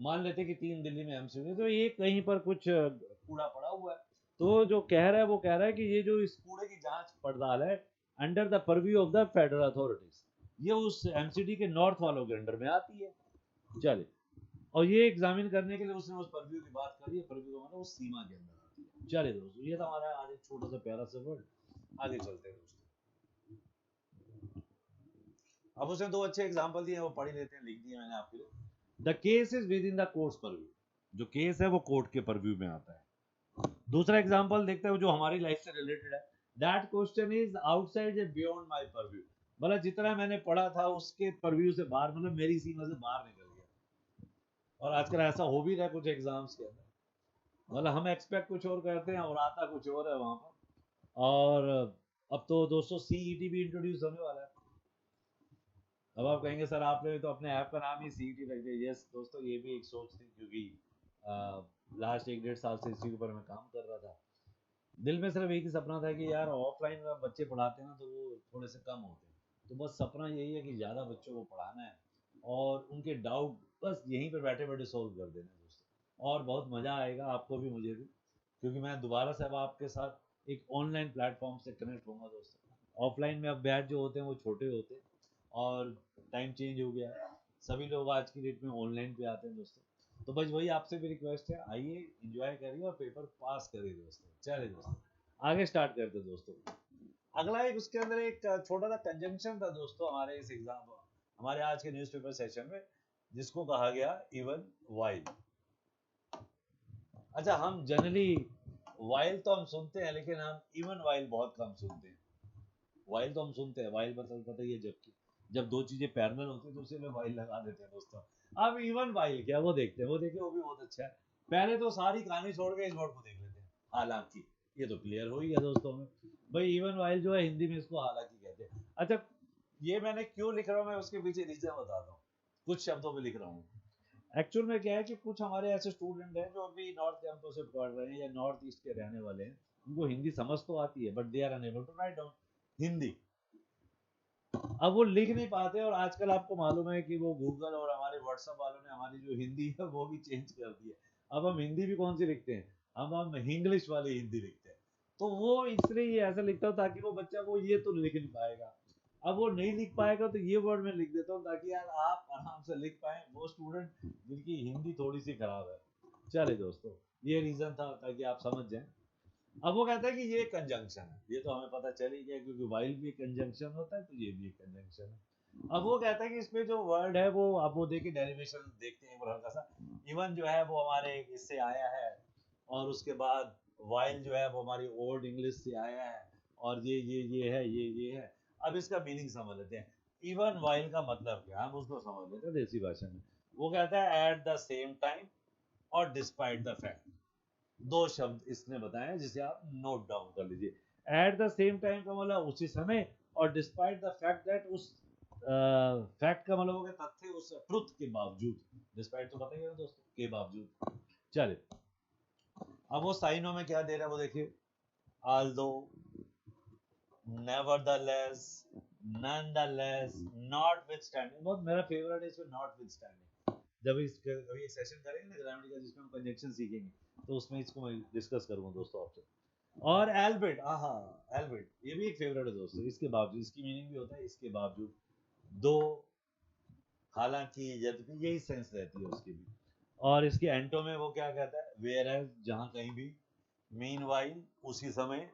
मान लेते कि 3 दिल्ली में एमसीडी, तो ये कहीं पर कुछ कूड़ा पड़ा हुआ है। तो जो कह रहा है वो कह रहा है कि ये जो इस कूड़े की जांच पड़ताल है under the purview of the federal authorities, ये उस एमसीडी के नॉर्थ वालों के अंडर में आती है। चलिए, और ये एग्जामिन करने के लिए उसने उस परव्यू की बात करी है। परव्यू का मतलब उस सीमा के अंदर आती है। चलिए दोस्तों, ये था हमारा आज एक छोटा सा प्यारा सा वर्ड। आगे चलते हैं दोस्तों। अब उसने 2 अच्छे एग्जाम्पल दिए, वो पढ़ ही लेते हैं, लिख दिए मैंने आपके लिए। The case is with in the courts purview, जो केस है वो कोर्ट के परव्यू में आता है। दूसरा एग्जांपल देखते हैं जो हमारी लाइफ से रिलेटेड है। दैट क्वेश्चन इज आउटसाइड या बियॉन्ड माय परव्यू, मतलब जितना मैंने पढ़ा था उसके परव्यू से बाहर, मतलब मेरी सीमा से बाहर निकल गया। और आजकल ऐसा हो भी रहा है कुछ एग्जाम्स के अंदर, मतलब हम एक्सपेक्ट कुछ और करते हैं और आता कुछ और है वहां पर। और अब तो दोस्तों सीईटी भी इंट्रोड्यूस होने वाला है। अब आप कहेंगे सर आपने तो अपने ऐप का नाम ही सीईटी रख दिया। यस दोस्तों, ये भी एक सोच थी, क्योंकि लास्ट 1-1.5 साल से इसी के ऊपर मैं काम कर रहा था। दिल में सिर्फ एक ही सपना था कि यार ऑफलाइन में बच्चे पढ़ाते हैं ना तो वो थोड़े से कम होते हैं, तो बस सपना यही है कि ज़्यादा बच्चों को पढ़ाना है और उनके डाउट बस यहीं पर बैठे बैठे सोल्व कर देना है दोस्तों। और बहुत मज़ा आएगा आपको भी मुझे भी, क्योंकि मैं दोबारा से अब आपके साथ एक ऑनलाइन प्लेटफॉर्म से कनेक्ट होऊंगा दोस्तों। ऑफलाइन में अब बैच जो होते हैं वो छोटे होते हैं और टाइम चेंज हो गया है, सभी लोग आज की डेट में ऑनलाइन पे आते हैं दोस्तों। तो बस वही आपसे भी रिक्वेस्ट है, आइए एंजॉय करिए और पेपर पास करिए दोस्तों। चलिए दोस्तों आगे स्टार्ट करते हैं दोस्तों। अगला एक उसके अंदर एक छोटा सा कंजंक्शन था दोस्तों हमारे इस एग्जाम, हमारे आज के न्यूज़पेपर सेशन में, जिसको कहा गया इवन वाइल। अच्छा, हम जनरली वाइल तो हम सुनते हैं लेकिन हम इवन वाइल बहुत कम सुनते हैं। वाइल तो हम सुनते हैं, वाइल मतलब पता ही है, जबकि जब दो चीजें पैरेलल होती है तो उसी में वाइल लगा देते हैं दोस्तों। अब इवन वाइल क्या, वो देखते हैं, वो देखिए वो भी बहुत अच्छा है। पहले तो सारी कहानी छोड़ के इस वर्ड को देख लेते हैं, हालांकि ये तो क्लियर हो ही गया दोस्तों में। भाई इवन वाइल जो है हिंदी में इसको हालांकि कहते हैं। अच्छा, ये मैंने क्यों लिख रहा हूँ, मैं उसके पीछे रीजन बताता हूँ, कुछ शब्दों में लिख रहा हूँ। एक्चुअल में क्या है कि कुछ हमारे ऐसे स्टूडेंट हैं जो अभी नॉर्थ कैंपस से पढ़ रहे हैं या नॉर्थ ईस्ट के रहने वाले हैं, उनको हिंदी समझ तो आती है but they are unable to write down Hindi. अब वो लिख नहीं पाते, और आजकल आपको मालूम है कि वो गूगल और हमारे व्हाट्सएप वालों ने हमारी जो हिंदी है वो भी चेंज कर दी है। अब हम हिंदी भी कौन सी लिखते हैं, हम इंग्लिश वाली हिंदी लिखते हैं। तो वो इसलिए ये ऐसा लिखता हूँ ताकि वो बच्चा वो ये तो लिख नहीं पाएगा। अब वो नहीं लिख पाएगा तो ये वर्ड में लिख देता हूँ ताकि यार आप आराम से लिख पाए, वो स्टूडेंट जिनकी हिंदी थोड़ी सी खराब है। चलिए दोस्तों, ये रीजन था ताकि आप समझ जाएं। अब वो कहता है कि ये कंजंक्शन है, ये तो हमें पता चल ही गया क्योंकि वाइल भी कंजंक्शन होता है तो ये भी एक कंजंक्शन है। अब वो कहता है कि इसमें जो वर्ड है वो आप वो देखिए डेरिवेशन देखते हैं हल्का सा। इवन जो है वो हमारे इससे आया है, और उसके बाद वाइल जो है वो हमारी ओल्ड इंग्लिश से आया है, और ये है, ये है। अब इसका मीनिंग समझ लेते हैं। इवन वाइल का मतलब क्या, हम उसको समझ लेते हैं देसी भाषा में। वो कहता है एट द सेम टाइम और डिस्पाइट द फैक्ट। दो शब्द इसने बताए जिसे आप नोट डाउन कर लीजिए। एट द सेम टाइम का मतलब उसी समय, और डिस्पाइट द फैक्ट दैट उस फैक्ट का मतलब हो गया तथ्य, उस ट्रुथ के बावजूद। डिस्पाइट तो पता ही है दोस्तों, के बावजूद। चलिए, अब वो साइनों में क्या दे रहा है वो देखिए। Aldous, nevertheless, nonetheless, notwithstanding. बहुत मेरा फेवरेट है इसमें नॉटविथस्टैंडिंग। जब इस कभी एक सेशन करेंगे ना ग्रामर का जिसमें हम कंजंक्शन सीखेंगे तो उसमें इसको मैं डिस्कस करूंगा दोस्तों आपसे। और एल्बिट, हाँ एल्बिट ये भी एक फेवरेट है दोस्तों। इसके बावजूद, इसकी मीनिंग भी होता है इसके बावजूद, दो, हालांकि, यद्यपि, यही सेंस रहती है उसकी भी। और इसके एंटो में वो क्या कहता है, वेयर एज जहां कहीं भी, मीनवाइल उसी समय,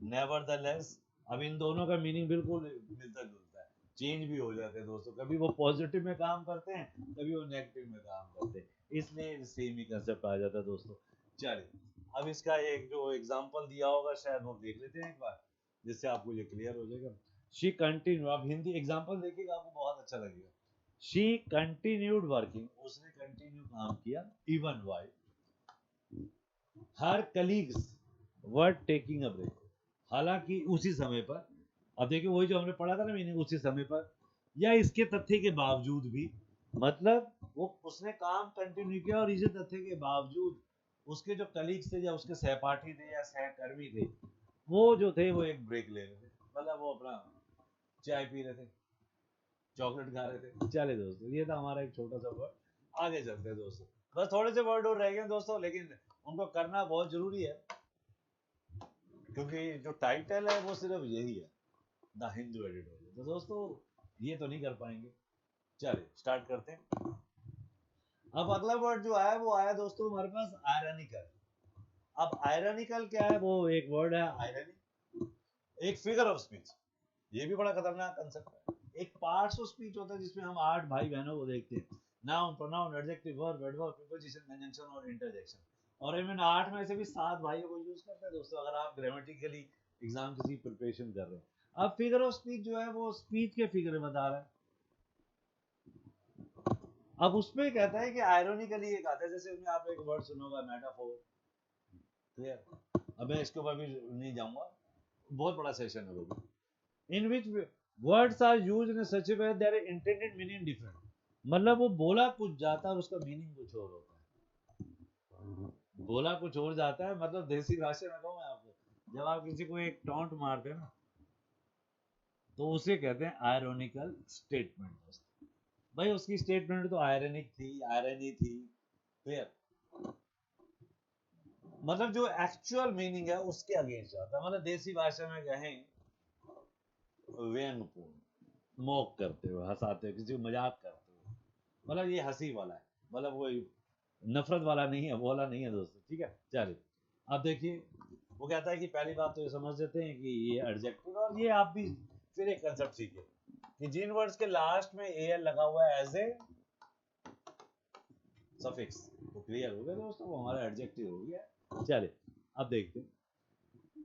नेवरदलेस। अब इन दोनों का मीनिंग बिल्कुल मिलता जुलता है, चेंज भी हो जाते हैं दोस्तों। कभी वो पॉजिटिव में काम करते हैं, कभी वो नेगेटिव में काम करते हैं, इसलिए सेम ही कंसेप्ट आ जाता है दोस्तों। चलिए, अब इसका एक जो एग्जांपल दिया होगा शायद वो देख लेते हैं एक बार, जिससे आपको ये क्लियर हो जाएगा। शी कंटिन्यू, आप हिंदी एग्जांपल देखिएगा आपको बहुत अच्छा लगेगा। शी कंटिन्यूड वर्किंग, उसने कंटिन्यू काम किया, even while her colleagues were taking a break, हालांकि उसी समय पर। अब देखिए वही जो हमने पढ़ा था ना मीनिंग, उसी समय पर या इसके तथ्य के बावजूद भी, मतलब वो उसने काम कंटिन्यू किया और इसी तथ्य के बावजूद उसके जो कलीग्स थे या उसके सहपाठी थे या सहकर्मी थे, वो जो थे वो एक ब्रेक ले रहे थे, मतलब वो अपना चाय पी रहे थे, चॉकलेट खा रहे थे। चले दोस्तों, ये था हमारा एक छोटा सा वर्ड। आगे चलते हैं दोस्तों, बस थोड़े से वर्ड और रह गए दोस्तों, लेकिन उनको करना बहुत जरूरी है क्योंकि जो टाइटल है वो सिर्फ यही है, द हिंदू एडिटोरियल। तो दोस्तों ये तो नहीं कर पाएंगे। चलिए स्टार्ट करते हैं। अब अगला वर्ड जो आया वो आया दोस्तों हमारे पास आयरनिकल। अब आयरनिकल क्या है, वो एक वर्ड है आयरनी, एक फिगर ऑफ स्पीच। ये भी बड़ा खतरनाक कंसेप्ट है। एक पार्ट्स ऑफ स्पीच होता है जिसमें हम 8 भाई बहनों को देखते हैं, noun, pronoun, adjective, verb, adverb, preposition, conjunction और इंटरजेक्शन। और इन 8 में से भी 7 भाइयों को यूज करते हैं दोस्तों, अगर आप ग्रामेटिकली एग्जाम किसी प्रिपरेशन कर रहे हैं। अब फिगर ऑफ स्पीच जो है वो स्पीच के फिगर बता रहा है। अब उसमें कहता है कि आयरोनिकली एक आता है, जैसे उसमें आप एक वर्ड सुनोगा मेटाफोर, क्लियर। अब मैं इसके ऊपर भी नहीं जाऊंगा, बहुत बड़ा सेशन है वो भी। In which words are used in such a way their intended meaning different, मतलब वो बोला कुछ जाता है और उसका मीनिंग कुछ और होता है। बोला कुछ और जाता है, मतलब देसी भाषा में कहूँ मैं आपको, जब आप किसी को एक टॉन्ट मारते हैं ना, तो उसे कहते हैं आयरोनिकल स्टेटमेंट दोस्तों। भाई उसकी स्टेटमेंट तो आयरनिक थी, आयरनी थी, क्लियर। मतलब जो एक्चुअल मीनिंग है उसके अगेंस्ट जाता है, मतलब देसी भाषा में कहें व्यंगपूर्ण, मॉक करते हुए, हंसाते हुए, किसी को मजाक करते हुए, मतलब ये हंसी वाला है, मतलब वो नफरत वाला नहीं है, वो वाला नहीं है दोस्तों, ठीक है। चलिए अब देखिए, वो कहता है कि पहली बात तो ये समझ लेते हैं कि ये एडजेक्टिव, और ये आप भी फिर एक कंसेप्ट सीखिए कि जिन वर्ड्स के लास्ट में एल लगा हुआ है एज ए सफिक्स, तो क्लियर हो गया दोस्तों, वो हमारा एडजेक्टिव हो गया। चलिए अब देखते हैं।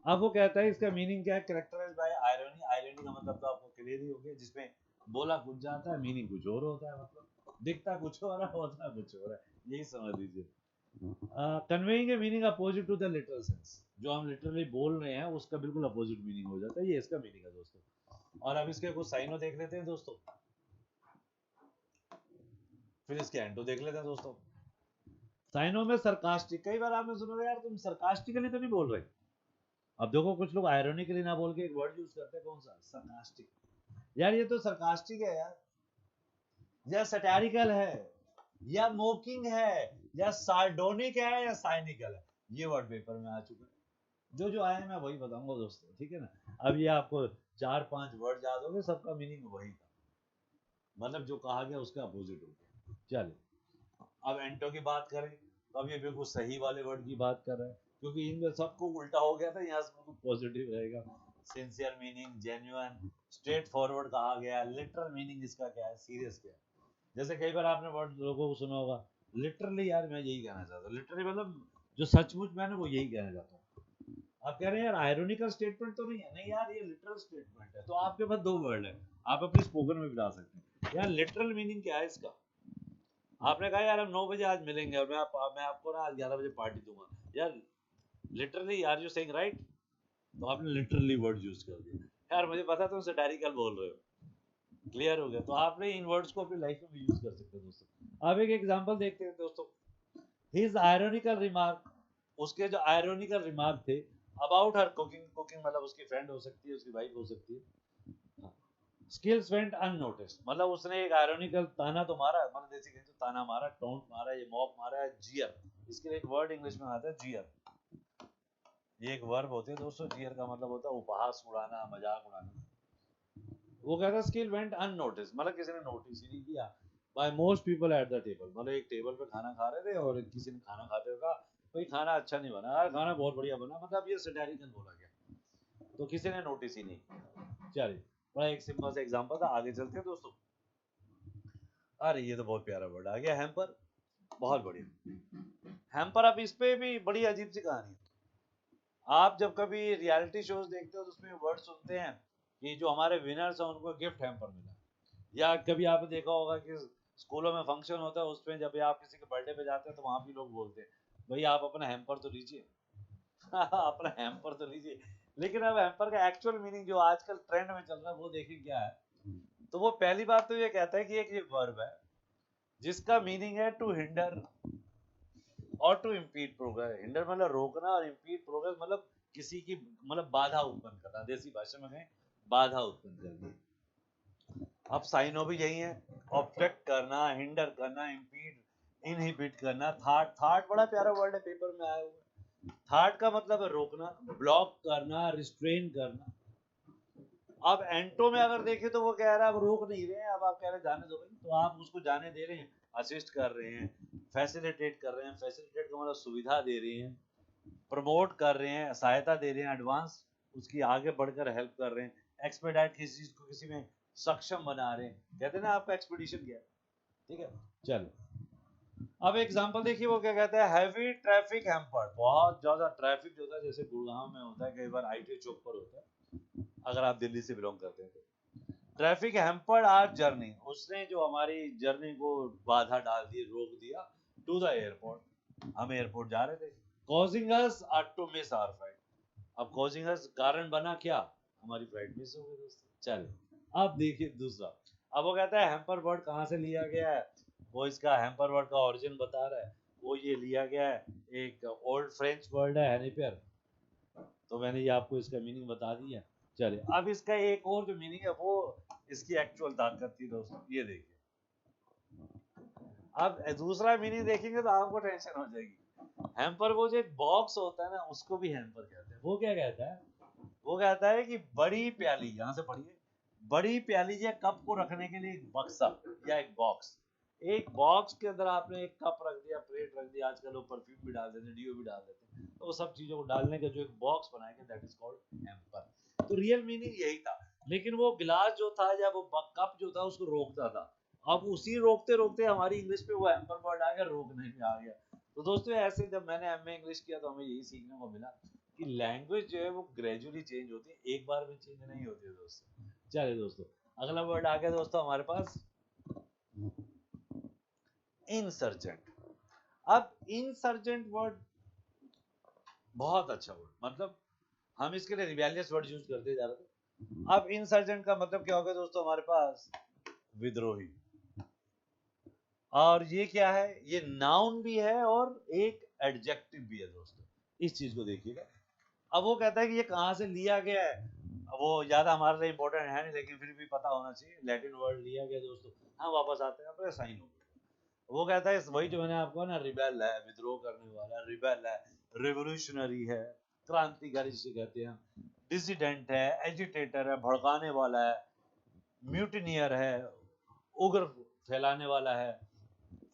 अब वो कहता है इसका मीनिंग क्या है, कैरेक्टराइज्ड बाय आयरनी। आयरनी का मतलब तो आपको क्लियर ही हो गया, जिसमें बोला कुछ जाता है, मीनिंग कुछ और होता है, मतलब दिखता कुछ हो रहा है, होता कुछ हो रहा है, यही समझ लीजिए। Conveying a meaning opposite to the literal sense, जो हम लिटरली बोल रहे हैं उसका बिल्कुल अपोजिट मीनिंग हो जाता है, ये इसका मीनिंग है दोस्तों। और अब इसके कुछ साइनों देख लेते हैं दोस्तों, फिर इसके एंटो देख लेते हैं दोस्तों। साइनों में सरकास्टिक, कई बार आपने सुना यार तुम सरकास्टिकली तो नहीं बोल रहे। अब देखो कुछ लोग आयरोनिकली ना बोल के एक वर्ड यूज करते हैं, कौन सा, सरकास्टिक। यार ये तो सरकास्टिक है यार, या सटैरिकल है, या मोकिंग है, या सार्डोनिक है, या साइनिकल है। ये वर्ड पेपर में आ चुका है, जो जो आए मैं वही बताऊंगा दोस्तों, ठीक है ना। अब ये आपको 4-5 वर्ड याद होंगे, सबका मीनिंग वही था, मतलब जो कहा गया उसका अपोजिट हो गया। चलिए अब एंटो की बात करें, तो अब ये बिल्कुल सही वाले वर्ड की बात कर रहे हैं, क्योंकि इनमें सबको उल्टा हो गया था, यहाँ से बिल्कुल पॉजिटिव रहेगा। Sincere meaning, genuine, straight forward कहा गया। लिटरल मीनिंग इसका क्या है, सीरियस क्या है। जैसे कई बार आपने वर्ड लोगों को सुना होगा लिटरली, यार मैं यही कहना चाहता हूँ, लिटरली मतलब जो सचमुच मैंने वो यही कहना चाहता हूँ। आप कह रहे हैं यार आयरोनिकल स्टेटमेंट तो नहीं है, नहीं यार ये लिटरल स्टेटमेंट है, तो आपके पास 2 वर्ड है, आप अपनी स्पोकन में भी डाल सकते हैं। यार लिटरल मीनिंग क्या है इसका, आपने कहा यार हम 9 बजे आज मिलेंगे और मैं आपको ना आज 11 बजे पार्टी दूंगा, यार literally are you saying right, तो आपने लिटरली वर्ड यूज कर दिया। यार मुझे पता तुम सैटारिकल बोल रहे हो, क्लियर हो गया। तो आपने इन वर्ड्स को अपनी लाइफ में भी यूज कर सकते हो दोस्तों। अब एक एग्जांपल देखते हैं दोस्तों, हिज आयरोनिकल रिमार्क, उसके जो आयरोनिकल रिमार्क थे अबाउट हर कुकिंग, कुकिंग मतलब उसकी फ्रेंड हो सकती है, उसकी वाइफ हो सकती है। स्किल्स वेंट अननोटिस्ड, मतलब उसने एक आयरोनिकल ताना तो मारा, मतलब जैसे कहें तो ताना मारा, टोंट मारा, ये मॉक मारा है, जियर, इसके लिए एक वर्ड इंग्लिश में आता है जियर। ये एक वर्ब होती है दोस्तों, जियर का मतलब होता है उपहास उड़ाना, मजाक उड़ाना। वो कहता है स्किल वेंट अननोटिस्ड, मतलब किसी ने नोटिस ही नहीं किया, by most people at the table, मतलब एक टेबल पे खाना खा रहे थे और किसी ने खाना खाते हुए कहा भाई खाना अच्छा नहीं बना, यार खाना बहुत बढ़िया बना, मतलब ये सैटारिकल बोला गया, तो किसी ने नोटिस ही नहीं किया। चलिए बड़ा एक सिंपल सा एग्जांपल था, आगे चलते हैं दोस्तों। अरे ये तो बहुत प्यारा वर्ड आ गया, हैम्पर, बहुत बढ़िया हैम्पर। अब इस पे भी बड़ी अजीब सी कहानी है। आप जब कभी रियलिटी शोज देखते हो तो उसमें वर्ड सुनते हैं कि जो हमारे विनर्स हैं उनको गिफ्ट हैम्पर मिला, या कभी आपने देखा होगा कि स्कूलों में फंक्शन होता है, उसमें जब आप किसी के बर्थडे पे जाते हैं तो वहां भी लोग बोलते हैं भाई आप अपना हैम्पर तो लीजिए अपना हैम्पर तो लीजिए। लेकिन अब हैम्पर का एक्चुअल मीनिंग जो आजकल ट्रेंड में चल रहा है वो देखिए क्या है। तो वो पहली बात तो ये कहता है कि एक ये वर्ब है जिसका मीनिंग है टू हिंडर और टू इम्पीड प्रोग्रेस। हिंडर मतलब रोकना, और इम्पीड प्रोग्रेस मतलब किसी की मतलब बाधा उत्पन्न करना, देसी भाषा में कहें बाधा उत्पन्न करना। अब साइनो भी यही है, ऑब्जेक्ट करना, हिंडर करना, इम्पीड, इनहिबिट करना। थार्ट, थार्ट बड़ा प्यारा वर्ड है, पेपर में आया हुआ है। थार्ट का मतलब है रोकना, ब्लॉक करना, रिस्ट्रेन करना। अब एंटो में अगर देखें तो वो कह रहा है अब रोक नहीं रहे हैं, अब आप कह रहे हैं जाने दो भाई, तो आप उसको जाने दे रहे हैं, असिस्ट कर रहे हैं, फैसिलिटेट कर रहे हैं। फैसिलिटेट का मतलब सुविधा दे रहे हैं, प्रमोट कर रहे हैं, सहायता दे रहे हैं, एडवांस उसकी आगे बढ़कर हेल्प कर रहे हैं, एक्सपेडाइट किसी चीज को किसी में सक्षम बना रहे हैं। कहते हैं ना आपका एक्सपीडिशन क्या है, ठीक है। चलो अब एग्जांपल देखिए, वो क्या कहता है, हैवी ट्रैफिक हैम्पर्ड, बहुत ज्यादा ट्रैफिक जो होता है, जैसे गुड़गांव में होता है, कई बार आईटी चौक पर होता है, अगर आप दिल्ली से बिलोंग करते हैं तो। ट्रैफिक हैम्पर्ड आवर जर्नी, उसने जो हमारी जर्नी को बाधा डाल दी, रोक दिया, टू द एयरपोर्ट, हम एयरपोर्ट जा रहे थे, causing us to miss our flight. अब कॉजिंग अस कारण बना क्या, हमारी फ्लाइट मिस हो गई दोस्तों। चलो अब देखिए दूसरा, अब वो कहता है हैम्पर वर्ड कहाँ से लिया गया है, वो इसका हैम्पर वर्ड का ओरिजिन बता रहा है, वो ये लिया गया है, एक ओल्ड फ्रेंच वर्ड है हैनिपर, तो मैंने ये आपको इसका मीनिंग बता दिया। चलिए अब इसका एक और जो मीनिंग है, वो इसकी एक्चुअल ताकत थी दोस्तों, ये देखिए। अब दूसरा मीनिंग देखेंगे तो आपको टेंशन हो जाएगी। हैम्पर, वो जो एक बॉक्स होता है ना, उसको भी हैम्पर कहते हैं। वो क्या कहता है, वो कहता है कि बड़ी प्याली, यहाँ से पढ़िए, बड़ी प्याली या कप को रखने के लिए एक बक्सा या एक बॉक्स, एक बॉक्स के अंदर आपने एक कप रख दिया, प्लेट रख दिया, आजकल लोग परफ्यूम भी डाल देते हैं, डीओ भी डाल देते हैं, तो वो सब चीजों को डालने का जो एक बॉक्स बनाएंगे, दैट इज कॉल्ड हैम्पर। तो रियल मीनिंग यही था, लेकिन वो गिलास जो था या वो कप जो था उसको रोकता था। अब उसी रोकते रोकते हमारी इंग्लिश पे वो हैम्पर वर्ड आ गया, रोकने में आ गया। तो दोस्तों ऐसे जब मैंने एमए इंग्लिश किया तो हमें यही सीखने को मिला कि लैंग्वेज जो है वो ग्रेजुअली चेंज होती है, एक बार में चेंज नहीं होती है दोस्तों। चलिए दोस्तों, अगला वर्ड आ गया दोस्तों हमारे पास, इंसर्जेंट। अब इंसर्जेंट वर्ड बहुत अच्छा वर्ड, मतलब हम इसके लिए रिबेलियस वर्ड यूज करते जा रहे थे। अब इंसर्जेंट का मतलब क्या होगा दोस्तों हमारे पास, विद्रोही। और ये क्या है, ये नाउन भी है और एक एडजेक्टिव भी है दोस्तों, इस चीज को देखिएगा। अब वो कहता है कि ये कहाँ से लिया गया है, अब वो ज्यादा हमारे लिए इंपॉर्टेंट है नहीं, लेकिन फिर भी पता होना चाहिए, लैटिन वर्ड लिया गया दोस्तों। हाँ वापस आते हैं अपने साइन हो। वो कहता है वही जो मैंने आपको ना, रिबेल है, विद्रोह करने वाला, रिबेल है, रेवोल्यूशनरी है, क्रांतिकारी जिसे कहते हैं, डिसिडेंट है, एजिटेटर है, भड़काने वाला है, म्यूटिनियर है, उग्र फैलाने वाला है,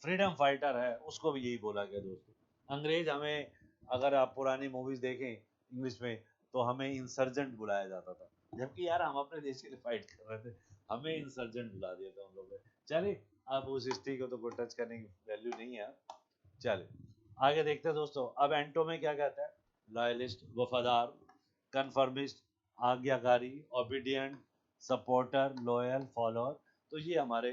फ्रीडम फाइटर है, उसको भी यही बोला गया दोस्तों। अंग्रेज हमें, अगर आप पुरानी मूवीज देखें इंग्लिश में, तो हमें इंसर्जेंट बुलाया जाता था, जबकि यार हम अपने देश के लिए फाइट कर रहे थे, हमें इंसर्जेंट बुला दिया था उन लोगों ने। चलिए अब उस हिस्ट्री को तो कोई टच करने की वैल्यू नहीं है। चलिए आगे देखते हैं दोस्तों। अब एंटो में क्या कहता है, लॉयलिस्ट, वफादार, कन्फर्मिस्ट, आज्ञाकारी, ओबीडियंट, सपोर्टर, लॉयल, फॉलोअर। तो ये हमारे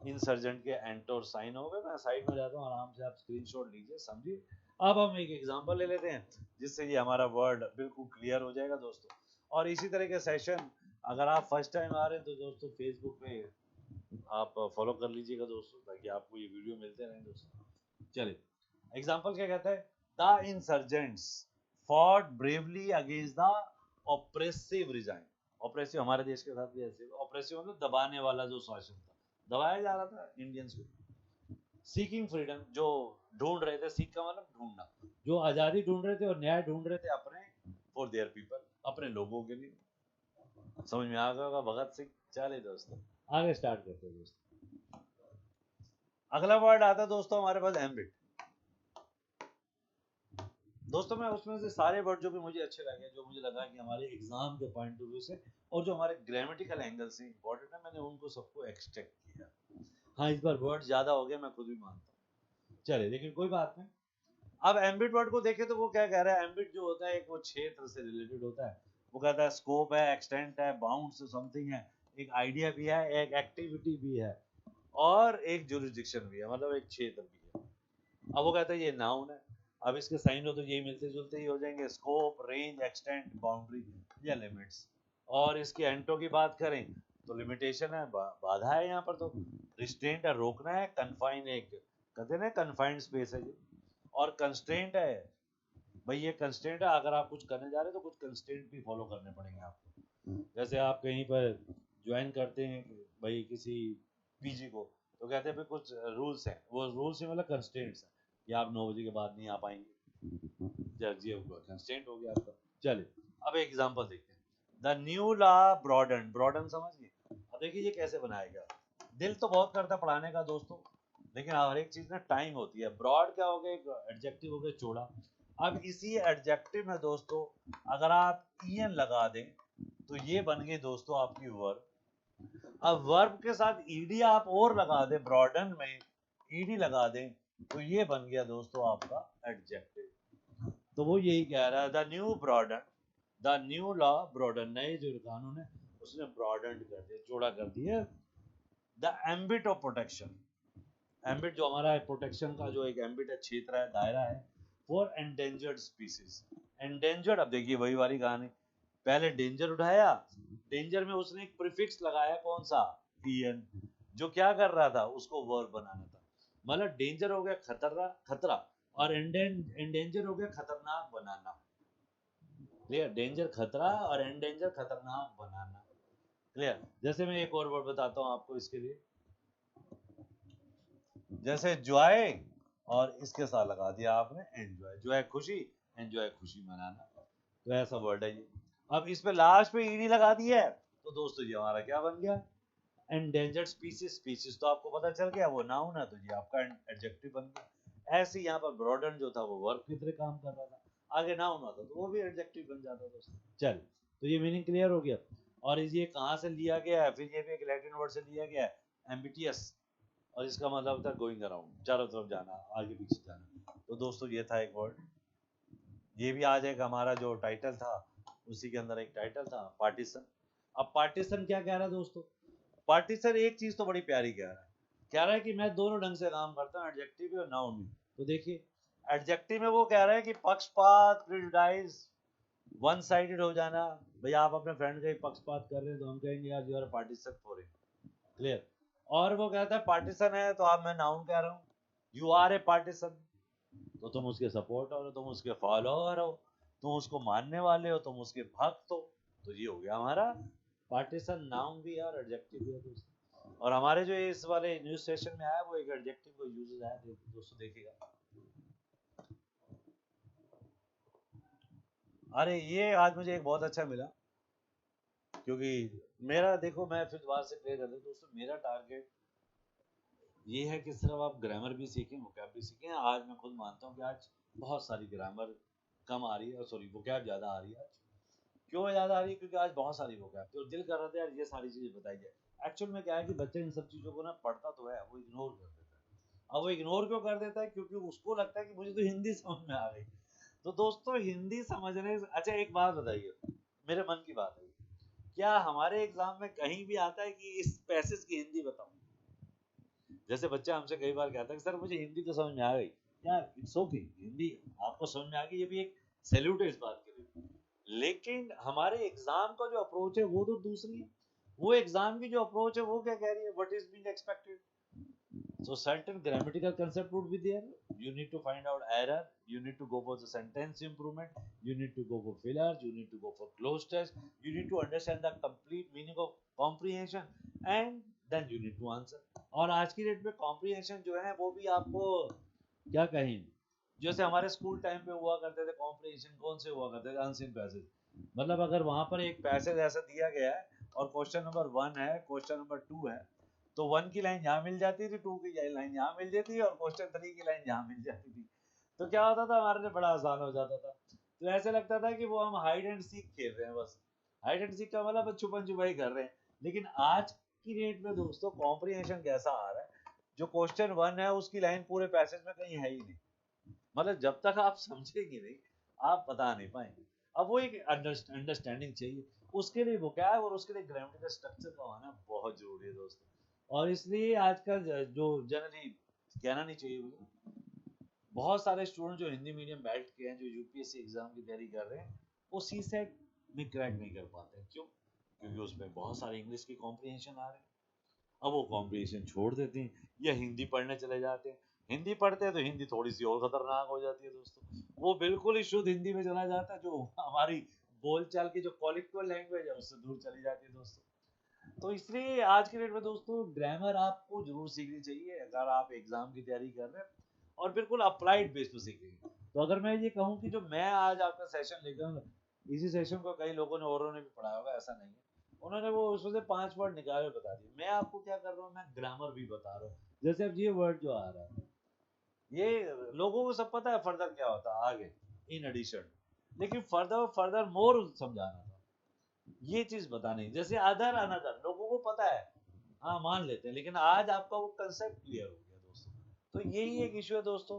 इंसर्जेंट के एंटो और साइन हो गए। मैं साइड में जाता हूँ, आराम से आप स्क्रीनशॉट लीजिए, समझिए। अब हम एक एग्जांपल ले लेते हैं, जिससे ये हमारा वर्ड बिल्कुल क्लियर हो जाएगा दोस्तों। और इसी तरह के सेशन, अगर आप फर्स्ट टाइम आ रहे हैं तो दोस्तों फेसबुक पे आप फॉलो कर लीजिएगा दोस्तों, ताकि आपको ये वीडियो मिलते रहें दोस्तों। चलिए एग्जांपल क्या कहता है, the insurgents fought bravely against the oppressive resign. Oppressive हमारे देश के साथ भी ऐसे, ऑप्रेसिव मतलब दबाने वाला जो शासन था, दबाया जा रहा था इंडियंस को। सीकिंग फ्रीडम, जो ढूंढ रहे थे, सीक का मतलब ढूंढना, जो आजादी ढूंढ रहे थे और न्याय ढूंढ रहे थे अपने, फॉर देयर पीपल, अपने लोगों के लिए। समझ में आ गया होगा भगत सिंह। चलिए दोस्तों आगे स्टार्ट करते हैं दोस्तों। अगला वर्ड आता है दोस्तों हमारे पास, एम्बिट। दोस्तों मैं उसमें से सारे वर्ड जो भी मुझे अच्छे लगे, जो मुझे लगा कि हमारे एग्जाम के पॉइंट ऑफ व्यू से और जो हमारे ग्रामेटिकल एंगल से इंपॉर्टेंट है, मैंने उनको सबको एक्सट्रैक्ट किया। हाँ इस बार वर्ड ज्यादा हो गया, मैं खुद भी मानता हूँ, चलिए लेकिन कोई बात नहीं। अब एम्बिट वर्ड को देखें तो वो क्या कह रहा है, एम्बिट जो होता है एक वो क्षेत्र से रिलेटेड होता है। वो कहता है स्कोप है, एक्सटेंट है, बाउंड समथिंग है, एक आइडिया भी है, एक एक्टिविटी भी है, और एक जुरिस्डिक्शन भी है, मतलब एक क्षेत्र भी है। अब वो कहता है ये नाउन है। अब इसके साइन हो तो यही मिलते जुलते ही हो जाएंगे, स्कोप, रेंज, एक्सटेंट, बाउंड्री या लिमिट्स। और इसके एंटो की बात करें तो लिमिटेशन है, बाधा है, यहाँ पर तो रिस्ट्रेंट है, रोकना है, कन्फाइन एक कहते हैं ना, कन्फाइंड स्पेस है जी। और कंस्ट्रेंट है, भाई ये कंस्ट्रेंट है, अगर आप कुछ करने जा रहे हैं तो कुछ कंस्ट्रेंट भी फॉलो करने पड़ेंगे आपको। जैसे आप कहीं पर ज्वाइन करते हैं भाई किसी पीजी को, तो कहते हैं भाई कुछ रूल्स हैं, वो रूल्स ही मतलब कंस्ट्रेंट्स हैं कि आप 9 बजे के बाद नहीं आ पाएंगे, जी कंस्ट्रेंट हो गया आपका। चलिए अब एक एग्जांपल देखते हैं, the new law broaden, broaden समझिए। अब देखिए ये कैसे बनाएगा, दिल तो बहुत करता पढ़ाने का दोस्तों, लेकिन हर एक चीज ना टाइम होती है। ब्रॉड क्या हो गया, एक एडजेक्टिव हो गया चौड़ा। अब इसी एडजेक्टिव में दोस्तों अगर आप ईएन लगा दें तो ये बन गई दोस्तों आपकी वर्ब। अब वर्ब के साथ ईडी आप और लगा दें, ब्रॉडन में ईडी लगा दें, तो ये बन गया दोस्तों आपका एडजेक्टिव। तो वो यही कह रहा है, the new broaden, the new law broaden, नए जो कानून है उसने ब्रॉडन कर दिया, चौड़ा कर दिया the ambit of protection. Ambit जो हमारा प्रोटेक्शन का जो एक एम्बिट है, क्षेत्र है, दायरा है, फॉर एंडेंजर्ड स्पीसीज। एंडेंजर्ड, अब देखिए वही वाली कहानी, पहले डेंजर उठाया, डेंजर में उसने एक प्रीफिक्स लगाया, कौन सा, en, जो क्या कर रहा था, उसको वर्ब बनाना था। मतलब डेंजर हो गया खतरा, खतरा, और एंडेंजर हो गया खतरनाक बनाना। क्लियर, डेंजर खतरा और एंडेंजर खतरनाक बनाना। क्लियर। जैसे मैं एक और वर्ड बताता हूँ आपको इसके लिए, जैसे जॉय और इसके साथ लगा दिया आपने एंजॉय, जो है खुशी, एंजॉय खुशी मनाना, तो ऐसा वर्ड है ये। अब इस पे लास्ट पे ईडी लगा दिया है, तो दोस्तों ये हमारा क्या बन गया, एंडेंजर्ड स्पीसीज। स्पीसीज तो आपको पता चल गया वो नाउन है, तो ये आपका एडजेक्टिव बन गया। ऐसे यहाँ पर ब्रॉडन जो था वो वर्ब की तरह काम कर रहा था, आगे नाउन होता तो वो भी एडजेक्टिव बन जाता दोस्तों। चल, तो ये मीनिंग क्लियर हो गया। और ये कहाँ से लिया गया है, फिर ये भी एक लैटिन वर्ड से लिया गया है, एम्बिटियस, और इसका मतलब होता है गोइंग अराउंड, चारों तरफ जाना, आगे पीछे जाना। तो दोस्तों ये था एक वर्ड। ये भी आज एक हमारा जो टाइटल था, उसी के अंदर एक टाइटल था, पार्टीशन। अब पार्टीशन क्या कह रहा है दोस्तों, पार्टीशन एक चीज तो बड़ी प्यारी कह रहा है कि मैं दोनों ढंग से काम करता हूँ, एडजेक्टिव और नाउन में। तो देखिए एडजेक्टिव में वो कह रहा है कि पक्षपात, प्रेजुडाइज, वन साइडेड हो जाना। भैया आप अपने फ्रेंड का ही पक्षपात कर रहे हैं तो हम कहेंगे यार you are partition for it. Clear. और वो कहता है पार्टीशन है, तो आप, मैं नाउन कह रहा हूँ, यू आर ए पार्टीशन, तो तुम उसके सपोर्टर हो, तुम उसके फॉलोअर हो, तुम उसको मानने वाले हो, तुम उसके भक्त हो। तो ये हो गया हमारा पार्टीशन, नाउन भी है और एडजेक्टिव भी है दोस्तों। और हमारे जो इस वाले न्यूज सेशन में आया वो एक एडजेक्टिव को यूजेस आया दोस्तों, देखिएगा। अरे ये आज मुझे एक बहुत अच्छा मिला, क्योंकि मेरा, देखो मैं फिर दोबारा से क्लियर कर दूं दोस्तों, मेरा टारगेट ये है कि सिर्फ आप ग्रामर भी सीखें, वोकैब भी सीखें। आज मैं खुद मानता हूँ कि आज बहुत सारी ग्रामर कम आ रही है, सॉरी वोकैब ज़्यादा आ रही है आज। क्यों ज़्यादा आ रही है, क्योंकि आज बहुत सारी वोकैब, तो दिल कर रहा था यार ये सारी चीज़ें बताई जाए। एक्चुअल में क्या है कि बच्चे इन सब चीज़ों को ना पढ़ता तो है, वो इग्नोर कर देता है। अब वो इग्नोर क्यों कर देता है, क्योंकि उसको लगता है कि मुझे तो हिंदी समझ में आ गई। तो दोस्तों हिंदी समझने, अच्छा एक बात बताइए, मेरे मन की बात है, क्या हमारे एग्जाम में कहीं भी आता है कि इस पैसेज की हिंदी बताओ। जैसे बच्चा हमसे कई बार कहता है कि सर मुझे हिंदी तो समझ में आ गई, यार इट्स ओके, हिंदी आपको समझ में आ गई, ये भी एक सैल्यूट है इस बात के लिए। लेकिन हमारे एग्जाम का जो अप्रोच है वो तो दूसरी है। वो एग्जाम की जो अप्रोच है वो क्या कह रही है, what is being expected. So certain grammatical concept would be there. You need to find out error. You need to go for the sentence improvement. You need to go for fillers. You need to go for close test. You need to understand the complete meaning of comprehension, and then you need to answer. और आज की date में comprehension जो है वो भी आपको क्या कहें, जैसे हमारे स्कूल टाइम पे हुआ करते थे कॉम्प्रिहेंशन, कौन से हुआ करते थे, अनसीन पैसेज। मतलब अगर वहां पर एक पैसेज ऐसा दिया गया है और क्वेश्चन नंबर 1 है, क्वेश्चन नंबर 2 है, तो 1 की लाइन यहाँ मिल जाती थी, 2 की लाइन यहाँ मिल जाती थी, और क्वेश्चन 3 की लाइन यहाँ मिल जाती थी। तो क्या होता था, हमारे लिए बड़ा आसान हो जाता था। तो ऐसे लगता था कि वो हम हाइड एंड सीक खेल रहे हैं, बस हाइड एंड सीक का मतलब छुपन छुपाई कर रहे हैं। लेकिन आज की डेट में दोस्तों कॉम्प्रिहेंशन कैसा आ रहा है, जो क्वेश्चन 1 है उसकी लाइन पूरे पैसेज में कहीं है ही नहीं। मतलब जब तक आप समझेंगे नहीं, आप बता नहीं पाएंगे। अब वो एक अंडरस्टैंडिंग चाहिए, उसके लिए वोकैब और उसके लिए ग्रामेटिकल स्ट्रक्चर का होना बहुत जरूरी है दोस्तों। और इसलिए आजकल जो जनरली कहना नहीं चाहिए मुझे, बहुत सारे स्टूडेंट जो हिंदी मीडियम बैठ के हैं, जो यूपीएससी एग्जाम की तैयारी कर रहे हैं, वो सी सेट में क्रैक नहीं कर पाते हैं। क्यों, क्योंकि उसमें बहुत सारे इंग्लिश की कॉम्प्रिहेंशन आ रहे हैं। अब वो कॉम्प्रिहेंशन छोड़ देते हैं या हिंदी पढ़ने चले जाते हैं। हिंदी पढ़ते हैं तो हिंदी थोड़ी सी और खतरनाक हो जाती है दोस्तों, वो बिल्कुल ही शुद्ध हिंदी में चला जाता है, जो हमारी बोलचाल की जो कॉलेक्चुअल लैंग्वेज है उससे दूर चली जाती है दोस्तों। तो इसलिए आज के डेट में दोस्तों ग्रामर आपको जरूर सीखनी चाहिए अगर आप एग्जाम की तैयारी कर रहे हैं, और बिल्कुल अप्लाइड बेस पे सीखेंगे। तो अगर मैं ये कहूँ कि जो मैं आज आपका सेशन लेकर, इसी सेशन को कई लोगों ने औरों ने भी पढ़ाया होगा, ऐसा नहीं है, उन्होंने वो उसमें से 5 वर्ड निकाले बता दिए। मैं आपको क्या कर रहा हूँ, मैं ग्रामर भी बता रहा हूँ। जैसे अब ये वर्ड जो आ रहा है, ये लोगों को सब पता है फर्दर क्या होता है आगे, इन एडिशन, लेकिन फर्दर मोर समझाना था, ये चीज बतानी। जैसे अदर अनदर लोगों को पता है, हाँ मान लेते हैं, लेकिन आज आपका वो कंसेप्ट क्लियर हो गया दोस्तों। तो यही एक इशू है दोस्तों।